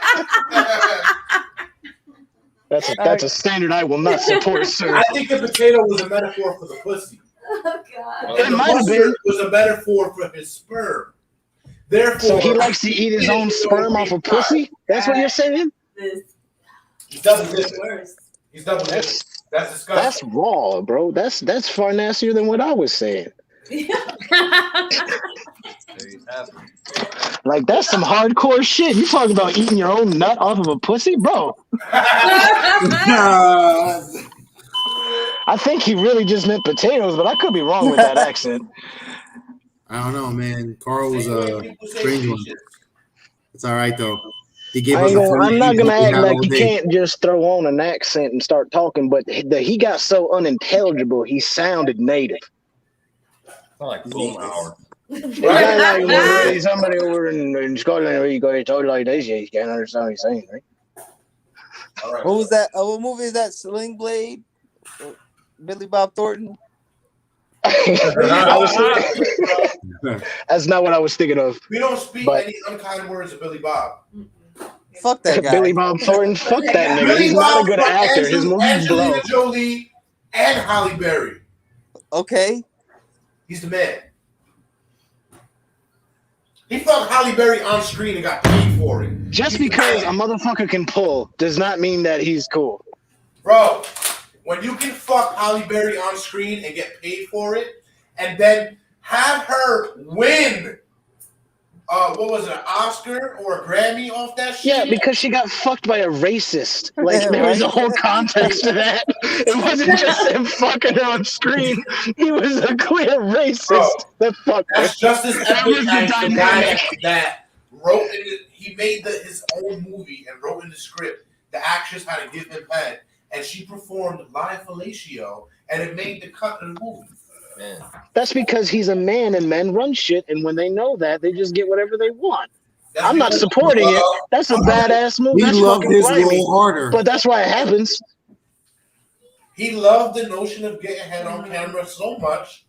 That's a standard I will not support, sir. I think the potato was a metaphor for the pussy. Oh God. It And the might have been. mustard was a metaphor for his sperm. Therefore, So he likes to eat his own sperm off of pussy? That's what you're saying? This He's double is dipping. worse. He's double dipping. That's That's disgusting. raw, bro. That's far nastier than what I was saying. There you have it. Like, that's some hardcore shit. You talking about eating your own nut off of a pussy, bro? I think he really just meant potatoes, but I could be wrong with that accent. I don't know, man. Carl was a strange one. It's all right though. He gave us. I'm not gonna act like you day. can't just throw on an accent and start talking, but he got so unintelligible. He sounded native. Not like boom hour. It's not like somebody over in Scotland where you go to talk like this, you can't understand what he's saying, right? All right. What was that? What movie is that? Sling Blade? Billy Bob Thornton? That's not what I was thinking of. We don't speak But- any unkind words of Billy Bob. Fuck that guy. Billy Bob Thornton, fuck that nigga. He's not a good actor. His movies blow. Angelina Jolie and Halle Berry. Okay. He's the man. He fucked Halle Berry on screen and got paid for it. Just because a motherfucker can pull does not mean that he's cool. Bro, when you can fuck Halle Berry on screen and get paid for it, and then have her win, what was it, an Oscar or a Grammy off that shit? Yeah, because she got fucked by a racist. Like, there was a whole context to that. It wasn't just him fucking her on screen. He was a clear racist. Bro, that fucked her. That's just as That epic was the as the dynamic. guy that wrote in the, he made his own movie and wrote in the script. The actress had to give him head, and she performed live fellatio, and it made the cut of the movie. Man. That's because he's a man and men run shit, and when they know that, they just get whatever they want. I'm not supporting it. That's a badass move. He That's loved fucking his grimy. role harder. But that's why it happens. He loved the notion of getting head on camera so much.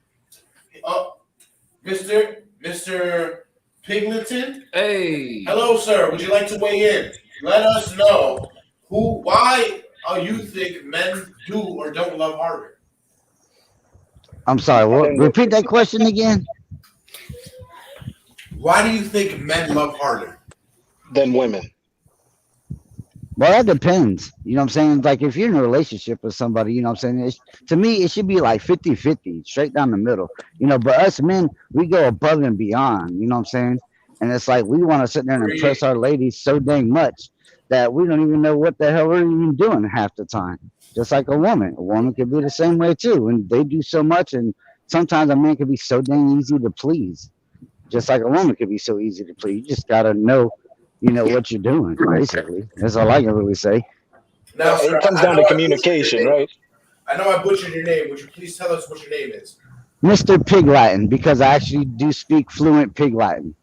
Mr. Pigleton. Hey. Hello, sir. Would you like to weigh in? Let us know why you think men do or don't love harder. I'm sorry. Repeat that question again. Why do you think men love harder than women? Well, that depends. You know what I'm saying? Like, if you're in a relationship with somebody, you know what I'm saying? To me, it should be like 50-50, straight down the middle. You know, but us men, we go above and beyond. You know what I'm saying? And it's like we want to sit there and impress our ladies so dang much that we don't even know what the hell we're even doing half the time. Just like a woman. A woman could be the same way, too. And they do so much. And sometimes a man can be so dang easy to please. Just like a woman could be so easy to please. You just got to know, you know, what you're doing, basically. That's all I can really say. Now, it comes down to communication, right? I know I butchered your name. Would you please tell us what your name is? Mr. Pig Latin, because I actually do speak fluent Pig Latin.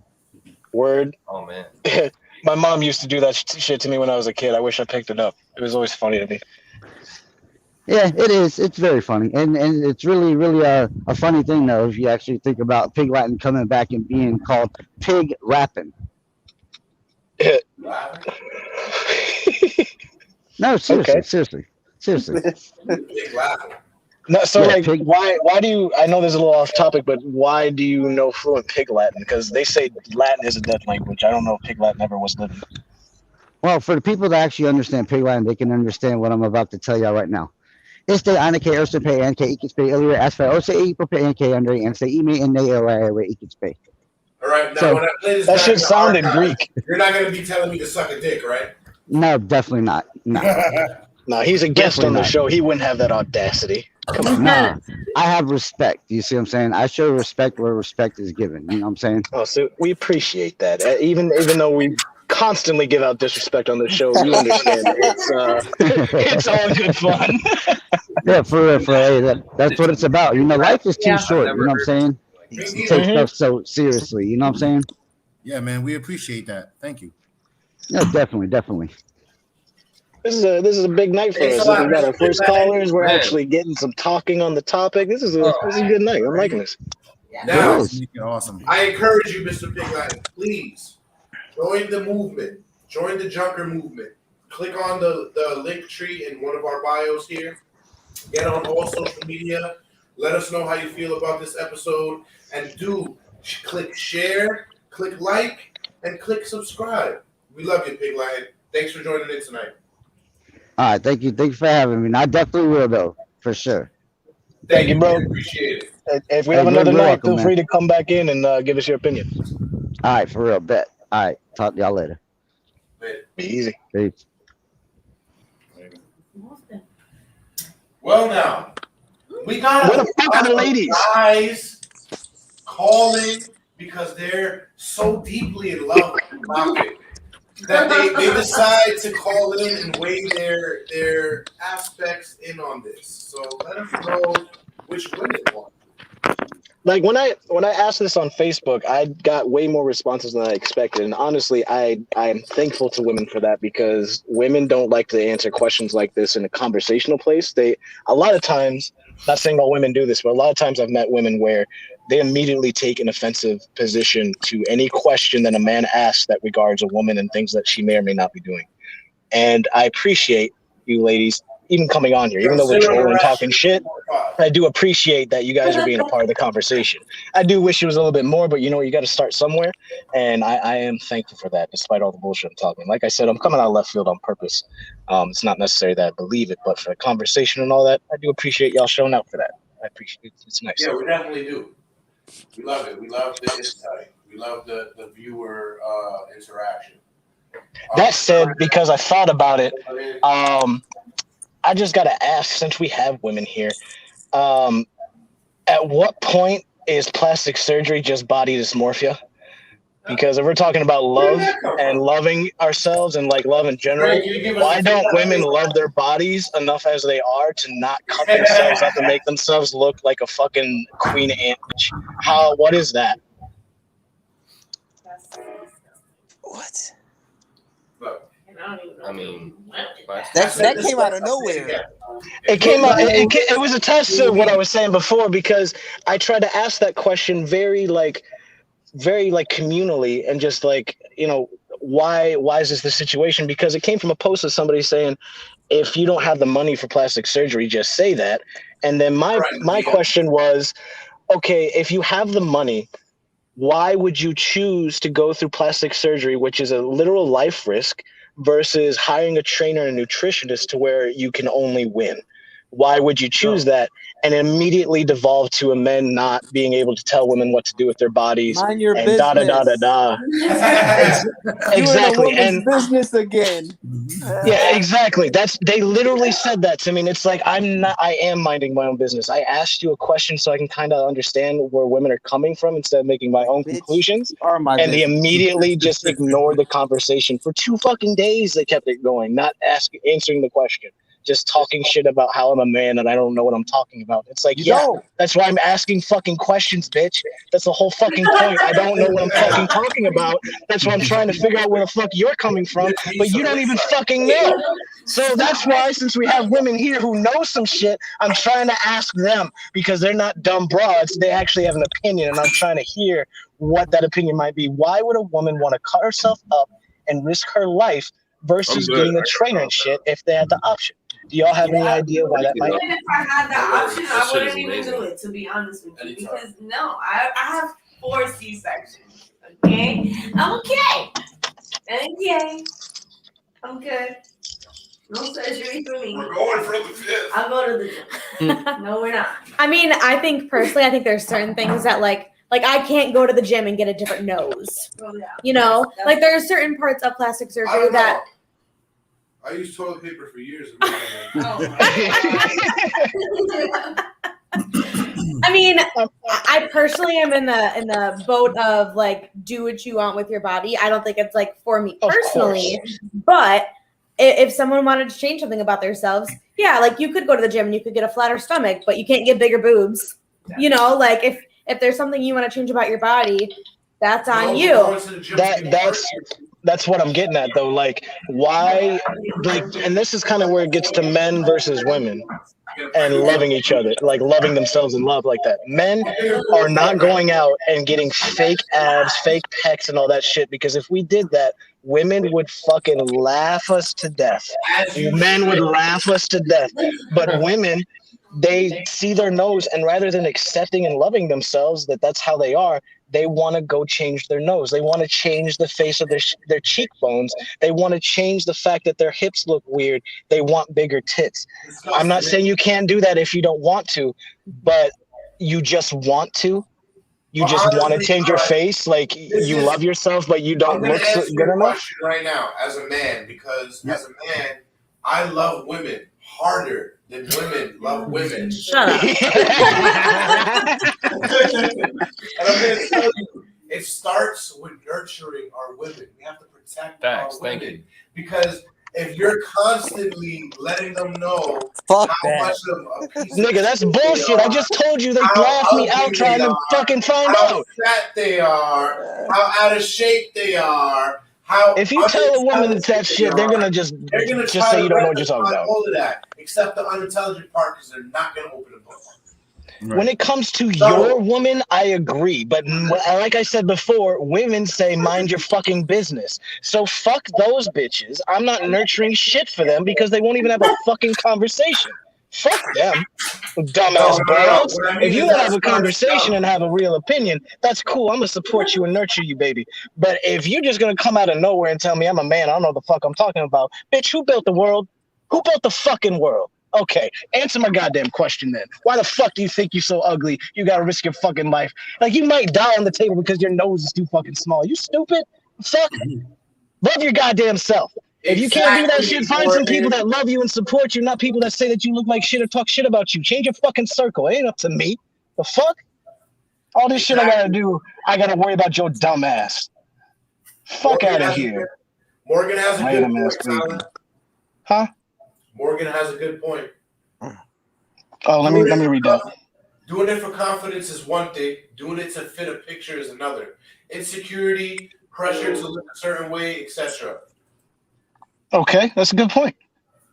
Word. Oh, man. My mom used to do that shit to me when I was a kid. I wish I picked it up. It was always funny to me. Yeah, it is. It's very funny. And it's really, really a funny thing, though, if you actually think about Pig Latin coming back and being called Pig Rapping. No, seriously. No, so Yeah, like, why do you? I know this is a little off topic, but why do you know fluent Pig Latin? Because they say Latin is a dead language. I don't know if Pig Latin ever was living. Well, for the people that actually understand Pig Latin, they can understand what I'm about to tell y'all right now. Este anake erste pe anke ikitspe earlier as for ose ipo pe anke under and say ime and ne ewe ikitspe. All right, now So, when I play this, that back shit in the sounded archives, Greek. You're not gonna be telling me to suck a dick, right? No, definitely not. No. No, he's a guest Definitely on the not. show. He wouldn't have that audacity. Come on. Nah, I have respect. You see what I'm saying? I show respect where respect is given. You know what I'm saying? Oh, so we appreciate that. Even though we constantly give out disrespect on the show, you understand it's all good fun. Yeah, for real. Hey, that's what it's about. You know, life is too short. You know what I'm saying? To take stuff so seriously. You know what I'm saying? Yeah, man, we appreciate that. Thank you. Yeah, definitely. This is a big night for us. We got our first callers. We're actually getting some talking on the topic. This is a good night. I'm liking this. Now, awesome. I encourage you, Mr. Pig Latin, please join the movement. Join the Junker movement. Click on the link tree in one of our bios here. Get on all social media. Let us know how you feel about this episode. And do click share, click like, and click subscribe. We love you, Pig Latin. Thanks for joining in tonight. All right, thank you for having me. And I definitely will, though, for sure. Thank you, bro. Appreciate it. If we have another you're night, welcome, feel free to come back in and give us your opinion. All right, for real, bet. All right, talk to y'all later. Be easy. Peace. Well, now we got where the fuck are the ladies? Guys calling because they're so deeply in love with the topic that they decide to call in and weigh their aspects in on this. So let us know which women want. Like when I asked this on Facebook, I got way more responses than I expected, and honestly, I'm thankful to women for that because women don't like to answer questions like this in a conversational place. A lot of times, not saying all women do this, but a lot of times I've met women where they immediately take an offensive position to any question that a man asks that regards a woman and things that she may or may not be doing. And I appreciate you ladies even coming on here, even though we're trolling and talking shit. I do appreciate that you guys are being a part of the conversation. I do wish it was a little bit more, but you got to start somewhere. And I am thankful for that, despite all the bullshit I'm talking. Like I said, I'm coming out of left field on purpose. It's not necessary that I believe it, but for the conversation and all that, I do appreciate y'all showing up for that. I appreciate it. It's nice. Yeah, we definitely do. We love it. We love the insight. We love the viewer interaction. That said, because I thought about it, I just got to ask, since we have women here, at what point is plastic surgery just body dysmorphia? Because if we're talking about love and loving ourselves and like love in general, why don't women love their bodies enough as they are to not cut themselves up and make themselves look like a fucking queen ant? What is that? What? Look, I mean, that came out of nowhere. It came out. It was attached to what I was saying before because I tried to ask that question very communally and just like, why is this the situation? Because it came from a post of somebody saying, if you don't have the money for plastic surgery, just say that. And then my question was, okay, if you have the money, why would you choose to go through plastic surgery, which is a literal life risk, versus hiring a trainer and nutritionist to where you can only win? Why would you choose that? And immediately devolve to a men not being able to tell women what to do with their bodies. Mind your and business. Exactly. Doing a woman's business again. Yeah, exactly. They literally said that to me, and it's like I am minding my own business. I asked you a question so I can kind of understand where women are coming from instead of making my own conclusions. And they immediately just ignored the conversation for 2 fucking days. They kept it going, not answering the question, just talking shit about how I'm a man and I don't know what I'm talking about. It's like, that's why I'm asking fucking questions, bitch. That's the whole fucking point. I don't know what I'm fucking talking about. That's why I'm trying to figure out where the fuck you're coming from, but you don't even fucking know. So that's why, since we have women here who know some shit, I'm trying to ask them because they're not dumb broads. They actually have an opinion, and I'm trying to hear what that opinion might be. Why would a woman want to cut herself up and risk her life versus getting a trainer and shit if they had the option? Do y'all have any idea why that might be? Even if I had the option, I wouldn't even do it, to be honest with you. Because no, I have 4 C-sections. Okay? I'm okay. I'm good. No surgery for me. We're going for the 5th. I'll go to the gym. No, we're not. I mean, I think there's certain things that like I can't go to the gym and get a different nose. Oh, yeah. You know, like there are certain parts of plastic surgery that. I used toilet paper for years. I mean, I personally am in the boat of like do what you want with your body. I don't think it's like for me personally, but if someone wanted to change something about themselves, yeah, like you could go to the gym and you could get a flatter stomach, but you can't get bigger boobs. You know, like if there's something you want to change about your body, that's on you. That's what I'm getting at though. Like why, like, and this is kind of where it gets to men versus women and loving each other, like loving themselves in love like that. Men are not going out and getting fake abs, fake pecs and all that shit, because if we did that, women would fucking laugh us to death. Men would laugh us to death. But women, they see their nose, and rather than accepting and loving themselves that's how they are, they want to go change their nose. They want to change the face of their cheekbones. They want to change the fact that their hips look weird. They want bigger tits. I'm not saying you can't do that if you don't want to, but you just want to. You just want to change your face. Like you love yourself, but you don't look good enough. Right now, as a man, because as a man, I love women harder than women love women. Shut up. And I'm going to tell you, it starts with nurturing our women. We have to protect our women. Because if you're constantly letting them know much of a piece nigga, that's bullshit. I just told you they laughed me out trying to fucking find out. How fat they are, how out of shape they are. If you tell a woman that shit, they're gonna just say you don't know what you're talking about. All of that, except the unintelligent part, because they're not gonna open a book. Right. When it comes to your woman, I agree. But like I said before, women say mind your fucking business. So fuck those bitches. I'm not nurturing shit for them because they won't even have a fucking conversation. Fuck them, dumbass broads. If you want to have a conversation and have a real opinion, that's cool. I'm gonna support you and nurture you, baby. But if you're just gonna come out of nowhere and tell me I'm a man, I don't know what the fuck I'm talking about, bitch. Who built the world? Who built the fucking world? Okay, answer my goddamn question then. Why the fuck do you think you're so ugly? You gotta risk your fucking life. Like you might die on the table because your nose is too fucking small. You stupid? Fuck. Love your goddamn self. If you can't do that shit, find some people that love you and support you, not people that say that you look like shit or talk shit about you. Change your fucking circle. It ain't up to me. The fuck? All this shit I gotta do, I gotta worry about your dumb ass. Fuck out of here. Morgan has a good point, Tyler. Huh? Morgan has a good point. Oh, let me read that. Doing it for confidence is one thing. Doing it to fit a picture is another. Insecurity pressure to look a certain way, etc. Okay, that's a good point.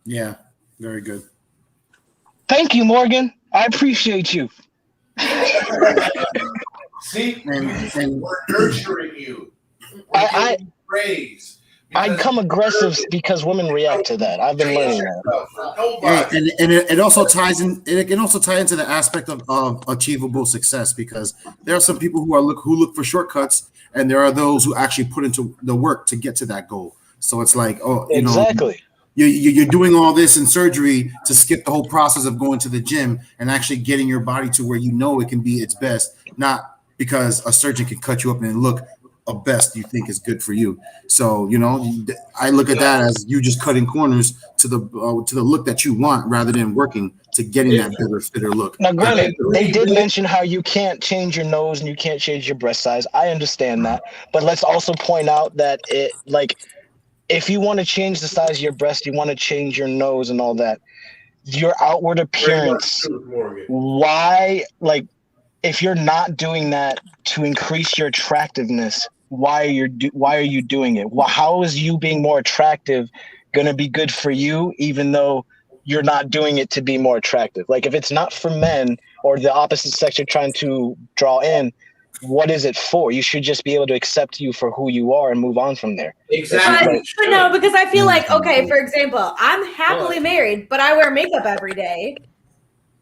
Yeah, very good. Thank you, Morgan. I appreciate you. See, And we're nurturing you. We're I giving you praise. I come aggressive because women react to that. I've been learning that. And it also ties in. It can also tie into the aspect of achievable success, because there are some people who look for shortcuts, and there are those who actually put into the work to get to that goal. So it's like, exactly. You're doing all this in surgery to skip the whole process of going to the gym and actually getting your body to where you know it can be its best, not because a surgeon can cut you up and look a best you think is good for you. So I look at that as you just cutting corners to the look that you want, rather than working to getting that better, fitter look. Now, granted, they did mention how you can't change your nose and you can't change your breast size. I understand that, but let's also point out that if you want to change the size of your breast, you want to change your nose and all that, your outward appearance, why, if you're not doing that to increase your attractiveness, why are you doing it? How is you being more attractive going to be good for you, even though you're not doing it to be more attractive? Like, if it's not for men or the opposite sex you're trying to draw in, what is it for? You should just be able to accept you for who you are and move on from there. Exactly. But no, because I feel like, okay, for example, I'm happily married, but I wear makeup every day.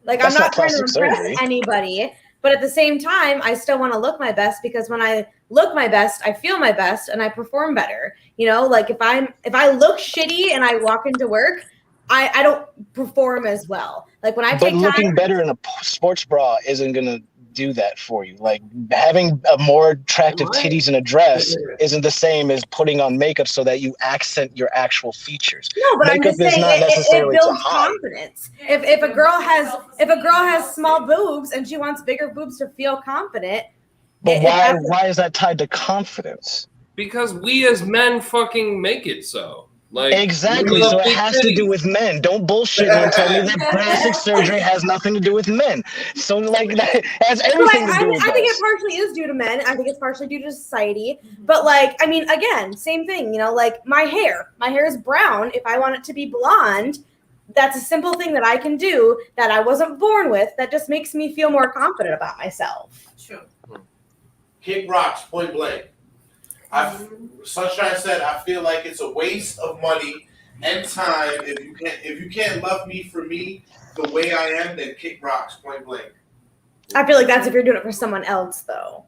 Like, I'm not trying to impress anybody, but at the same time, I still want to look my best, because when I look my best, I feel my best and I perform better. Like if I look shitty and I walk into work, I don't perform as well. Like when I take time. But looking better in a sports bra isn't gonna do that for you. Like having a more attractive titties in a dress isn't the same as putting on makeup so that you accent your actual features. No, but makeup I'm just saying is not necessarily it builds confidence. If a girl has small boobs and she wants bigger boobs to feel confident, but why is that tied to confidence? Because we as men fucking make it so. Like, exactly, so it has to do with men. Don't bullshit me and tell me that plastic surgery has nothing to do with men. So, like, that has everything to do with I think it partially is due to men. I think it's partially due to society. But, like, I mean, again, same thing. Like my hair. My hair is brown. If I want it to be blonde, that's a simple thing that I can do that I wasn't born with. That just makes me feel more confident about myself. True. Kick rocks, point blank. Sunshine said, I feel like it's a waste of money and time. If you can't love me for me the way I am, then kick rocks, point blank. I feel like that's if you're doing it for someone else, though.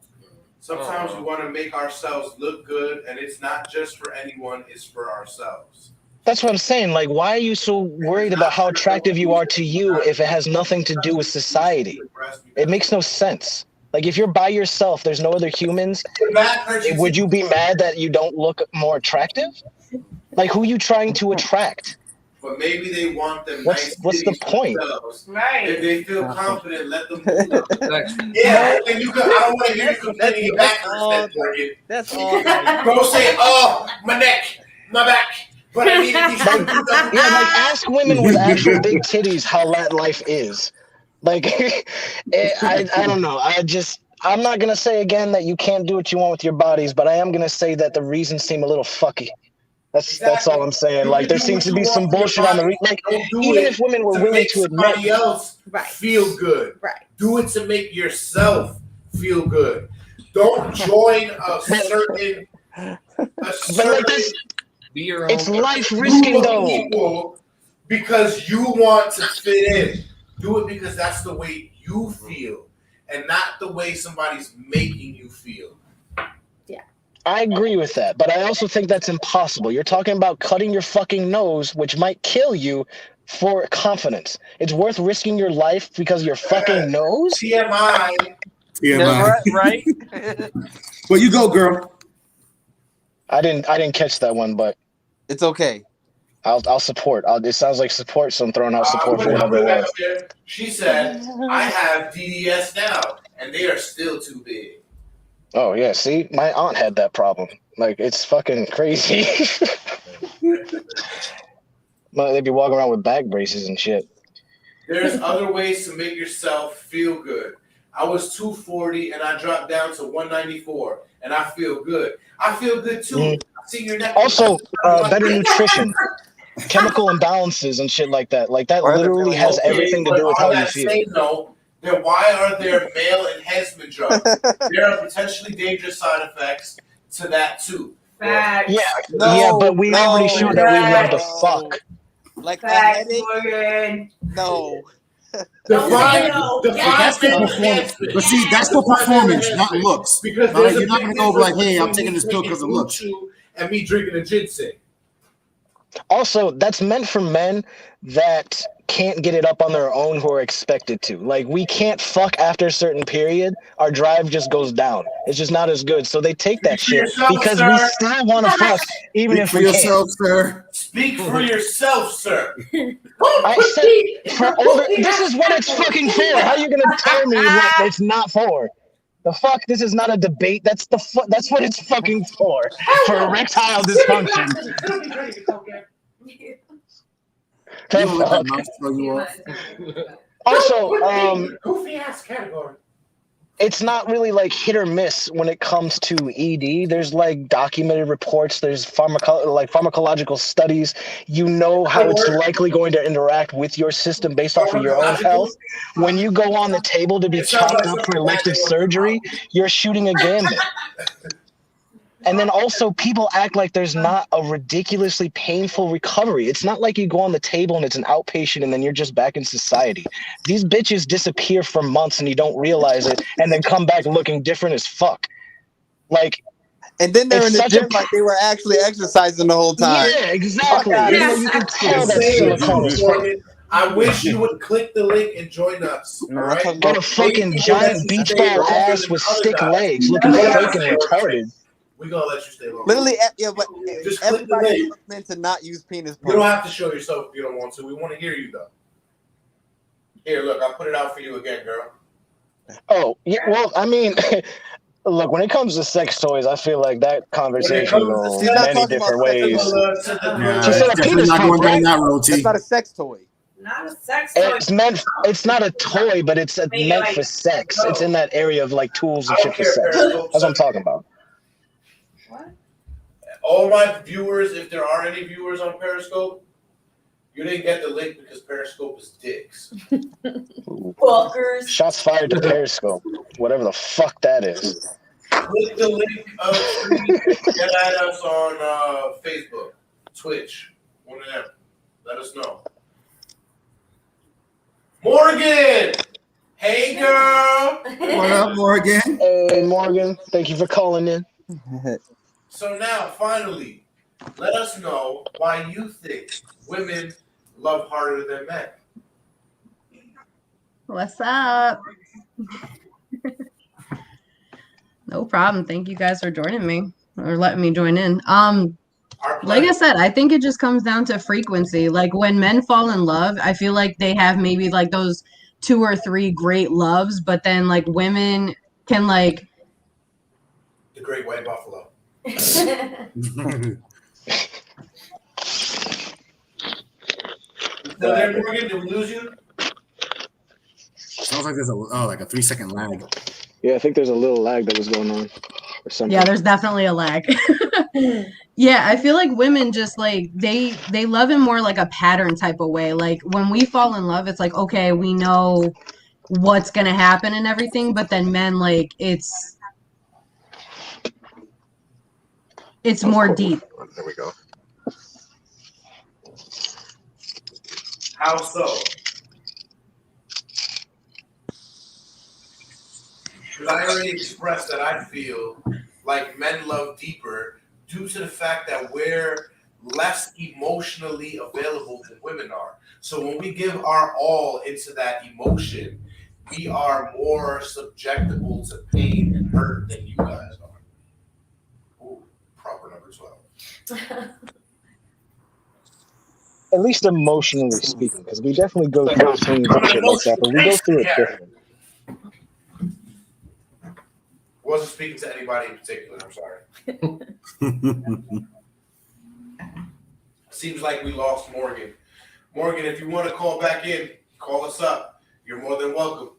Sometimes we want to make ourselves look good, and it's not just for anyone, it's for ourselves. That's what I'm saying. Like, why are you so worried about how attractive you are to you if it has nothing to do with society? It makes no sense. Like, if you're by yourself, there's no other humans, would you be mad that you don't look more attractive? Like, who are you trying to attract? But maybe they want them What's the point? Right. If they feel confident, let them move. Yeah, and I don't want to hear you complaining your back hurts. That's all. Go say, oh, my neck, my back. But I needed these ask women with actual big titties how that life is. Like, I don't know. I'm not going to say again that you can't do what you want with your bodies, but I am going to say that the reasons seem a little fucky. That's all I'm saying. Like, there seems to be some bullshit on the even if women were willing to admit somebody else feel good. Right. Do it to make yourself feel good. Don't join a certain it's life risking though. Because you want to fit in. Do it because that's the way you feel and not the way somebody's making you feel. Yeah. I agree with that, but I also think that's impossible. You're talking about cutting your fucking nose, which might kill you, for confidence. It's worth risking your life because of your fucking nose? TMI. Right? Well, you go, girl. I didn't catch that one, but it's okay. I'll support. It sounds like support, so I'm throwing out support for whatever it was. She said, I have DDS now, and they are still too big. Oh, yeah. See, my aunt had that problem. Like, it's fucking crazy. They'd be walking around with back braces and shit. There's other ways to make yourself feel good. I was 240 and I dropped down to 194 and I feel good. I feel good too. I see your neck. Also, better nutrition, chemical imbalances, and shit like that. Like that literally has everything to do with how you feel. No, then why are there male enhancement drugs? There are potentially dangerous side effects to that too. Facts. Yeah, No, yeah, but we already showed that we love to no. fuck. Like a Facts, headache? Morgan. No. Define That's for male performance. enhancement. But see, that's for performance, not looks. Because Not like, there's you're a not big gonna go like, difference hey, I'm between taking me this pill taking because of looks. Blue Chew and me drinking a ginseng. Also, that's meant for men that can't get it up on their own who are expected to. Like, we can't fuck after a certain period. Our drive just goes down. It's just not as good. So they take that shit because we still want to fuck even Speak if for we yourself, can't. sir. Speak for yourself, sir. I said for older. This is what it's fucking for. How are you gonna tell me what it's not for? The fuck? This is not a debate. That's that's what it's fucking for erectile dysfunction. You don't let that mouse throw you off. Also, goofy ass category. it's not really like hit or miss when it comes to ED. There's like documented reports. There's pharmacological studies. You know how it's likely going to interact with your system based off of your own health. When you go on the table to be chopped up for elective surgery, you're shooting a gambit. And then also people act like there's not a ridiculously painful recovery. It's not like you go on the table and it's an outpatient and then you're just back in society. These bitches disappear for months and you don't realize it and then come back looking different as fuck. Like, and then they're in the gym like they were actually exercising the whole time. Yeah, exactly. You know, you can tell that silicone is fake. I wish you would click the link and join us. No, all right? Got a fucking giant beach ball ass with stick legs looking fake and retarded. We're gonna let you stay long. Literally, yeah, but Just click the everybody link. was meant to not use penis You don't pump. have to show yourself if you don't want to. We want to hear you though. Here, look, I'll put it out for you again, girl. Oh, yeah, well, I mean, look, when it comes to sex toys, I feel like that conversation goes She's not many talking about different sex ways. toys. Nah, She said a definitely penis not pump, going down right? that road, T. It's not a sex toy. Not a sex toy. It's not a toy, but it's meant for sex. It's in that area of like tools and shit for sex. That's what I'm talking about. All my viewers, if there are any viewers on Periscope, you didn't get the link because Periscope is dicks. Fuckers. Shots fired to Periscope, whatever the fuck that is. Click the link of get at us on Facebook, Twitch, one of them. Let us know. Morgan! Hey, girl! What up, Morgan? Hey, Morgan. Thank you for calling in. So now, finally, let us know why you think women love harder than men. What's up? No problem. Thank you guys for joining me or letting me join in. Like I said, I think it just comes down to frequency. Like when men fall in love, I feel like they have maybe like those 2 or 3 great loves, but then like women can like The Great White Buffalo. Sounds there, Morgan? Did we lose you? like there's a 3-second lag. Yeah, I think there's a little lag that was going on or something. yeah, there's definitely a lag. Yeah, I feel like women just like they love in more like a pattern type of way. Like when we fall in love, it's like, okay, we know what's gonna happen and everything, but then men like it's more deep. There we go. How so? Because I already expressed that I feel like men love deeper due to the fact that we're less emotionally available than women are. So when we give our all into that emotion, we are more subjectable to pain and hurt than you guys are. Ooh, proper number 12. At least emotionally speaking, because we definitely go through things and shit like that, but we go through it different. Wasn't speaking to anybody in particular, I'm sorry. Seems like we lost Morgan. Morgan, if you want to call back in, call us up. You're more than welcome.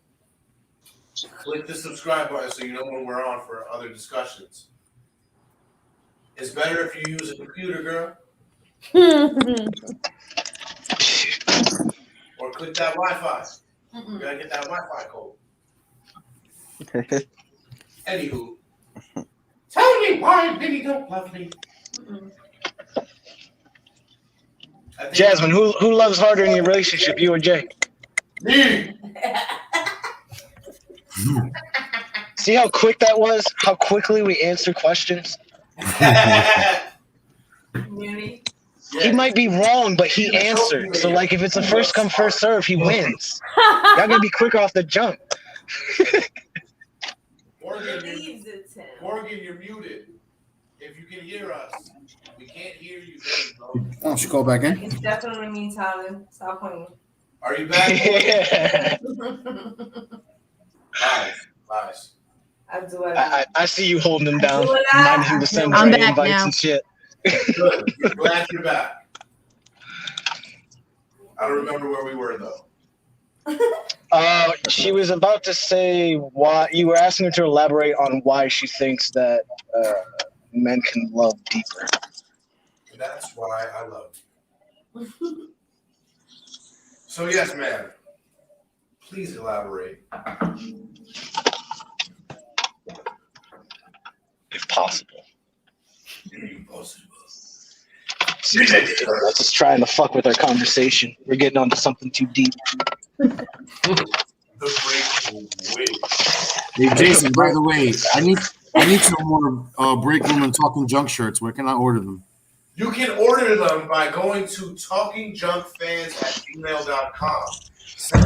click the subscribe button so you know when we're on for other discussions. It's better if you use a computer, girl. Or click that Wi-Fi. You gotta get that Wi-Fi code. Anywho, tell me why Biggie don't love me. Jasmine, who loves harder in your relationship, you or Jay? Me. See how quick that was? How quickly we answer questions? He might be wrong, but he answered. So, like, if it's a first come, first serve, he wins. Y'all gotta be quicker off the jump. Morgan, you're muted. If you can hear us, we can't hear you. Oh, she called back in? It's definitely me, Tyler. Stop playing. Are you back? Yeah. Lies. I see you holding him down, Do it reminding him to send I'm Dre back invites now. and shit. Good. Glad you're back. I don't remember where we were though. She was about to say why you were asking her to elaborate on why she thinks that men can love deeper. That's why I love you. So yes, man. Please elaborate. If possible. Impossible. That's just trying to fuck with our conversation. We're getting onto something too deep. The break win. Hey Jason, by the way, I need some more break room and talking junk shirts. Where can I order them? You can order them by going to talkingjunkfans@gmail.com.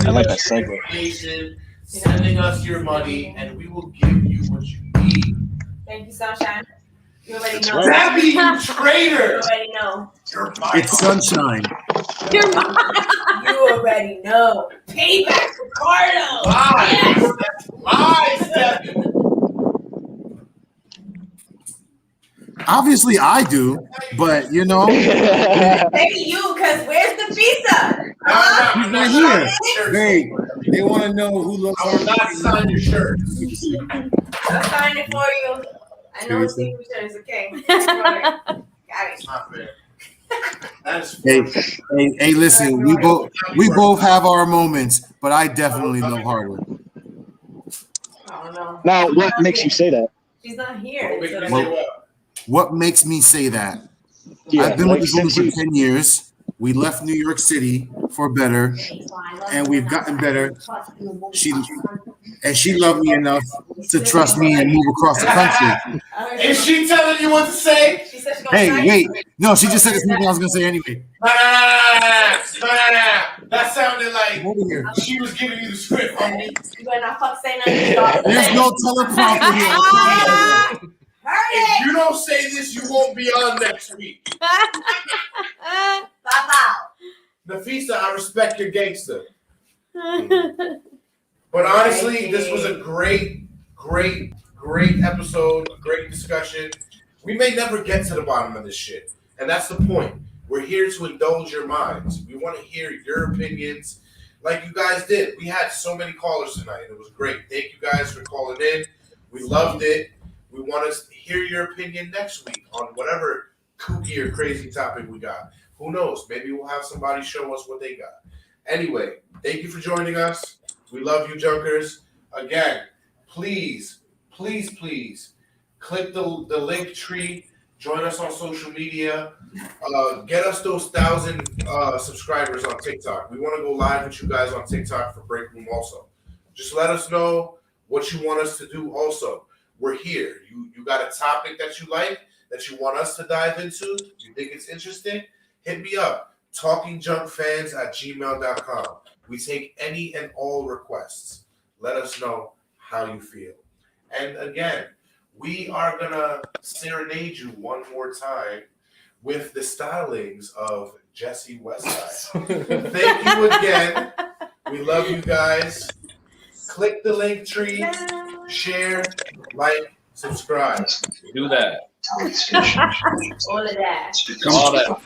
I like that segue. Information, sending us your money, and we will give you what you need. Thank you, Sunshine. You already know. right. Zabby, you traitor! You already know. You're mine. It's sunshine. You're mine. You already know. Payback, Ricardo. Lies. Lies, Zabby. Obviously, I do, but you know, he's Maybe you, because where's the visa? not here. They want to know who looks I will not sign your shirt. I'll sign it for you. I know it's signature is okay. Got it. It's not fair. That is Hey, listen, we both have our moments, but I definitely love Harwood. I don't know. Now, what makes you say that? She's not here. What makes me So- say what? What makes me say that? Yeah, I've been like with this woman since for 10 years. We left New York City for better, and we've gotten better. She loved me enough to trust me and move across the country. Is she telling you what to say? She said she's gonna Hey, sign wait. No, she just said it's something I was going to say anyway. Nah. That sounded like Over here. she was giving you the script, homie. You better not fuck say nothing. There's no teleprompter here. Hurry If you don't say this, you won't be on next week. Nafisa, I respect your gangster. But honestly, this was a great episode, a great discussion. We may never get to the bottom of this shit. And that's the point. We're here to indulge your minds. We want to hear your opinions like you guys did. We had so many callers tonight. It was great. Thank you guys for calling in. We loved it. We want to hear your opinion next week on whatever kooky or crazy topic we got. Who knows? Maybe we'll have somebody show us what they got. Anyway, thank you for joining us. We love you, Junkers. Again, please click the link tree. Join us on social media. Get us those 1,000 subscribers on TikTok. We want to go live with you guys on TikTok for BreakRoom also. Just let us know what you want us to do also. We're here. You got a topic that you like, that you want us to dive into? You think it's interesting? Hit me up. TalkingJunkFans@gmail.com. We take any and all requests. Let us know how you feel. And again, we are going to serenade you one more time with the stylings of Jesse Westside. Thank you again. We love you guys. Click the link tree, share, like, subscribe. Do that. All of that. All that.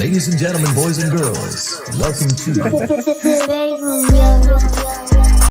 Ladies and gentlemen, boys and girls, welcome to BreakRoom, yo.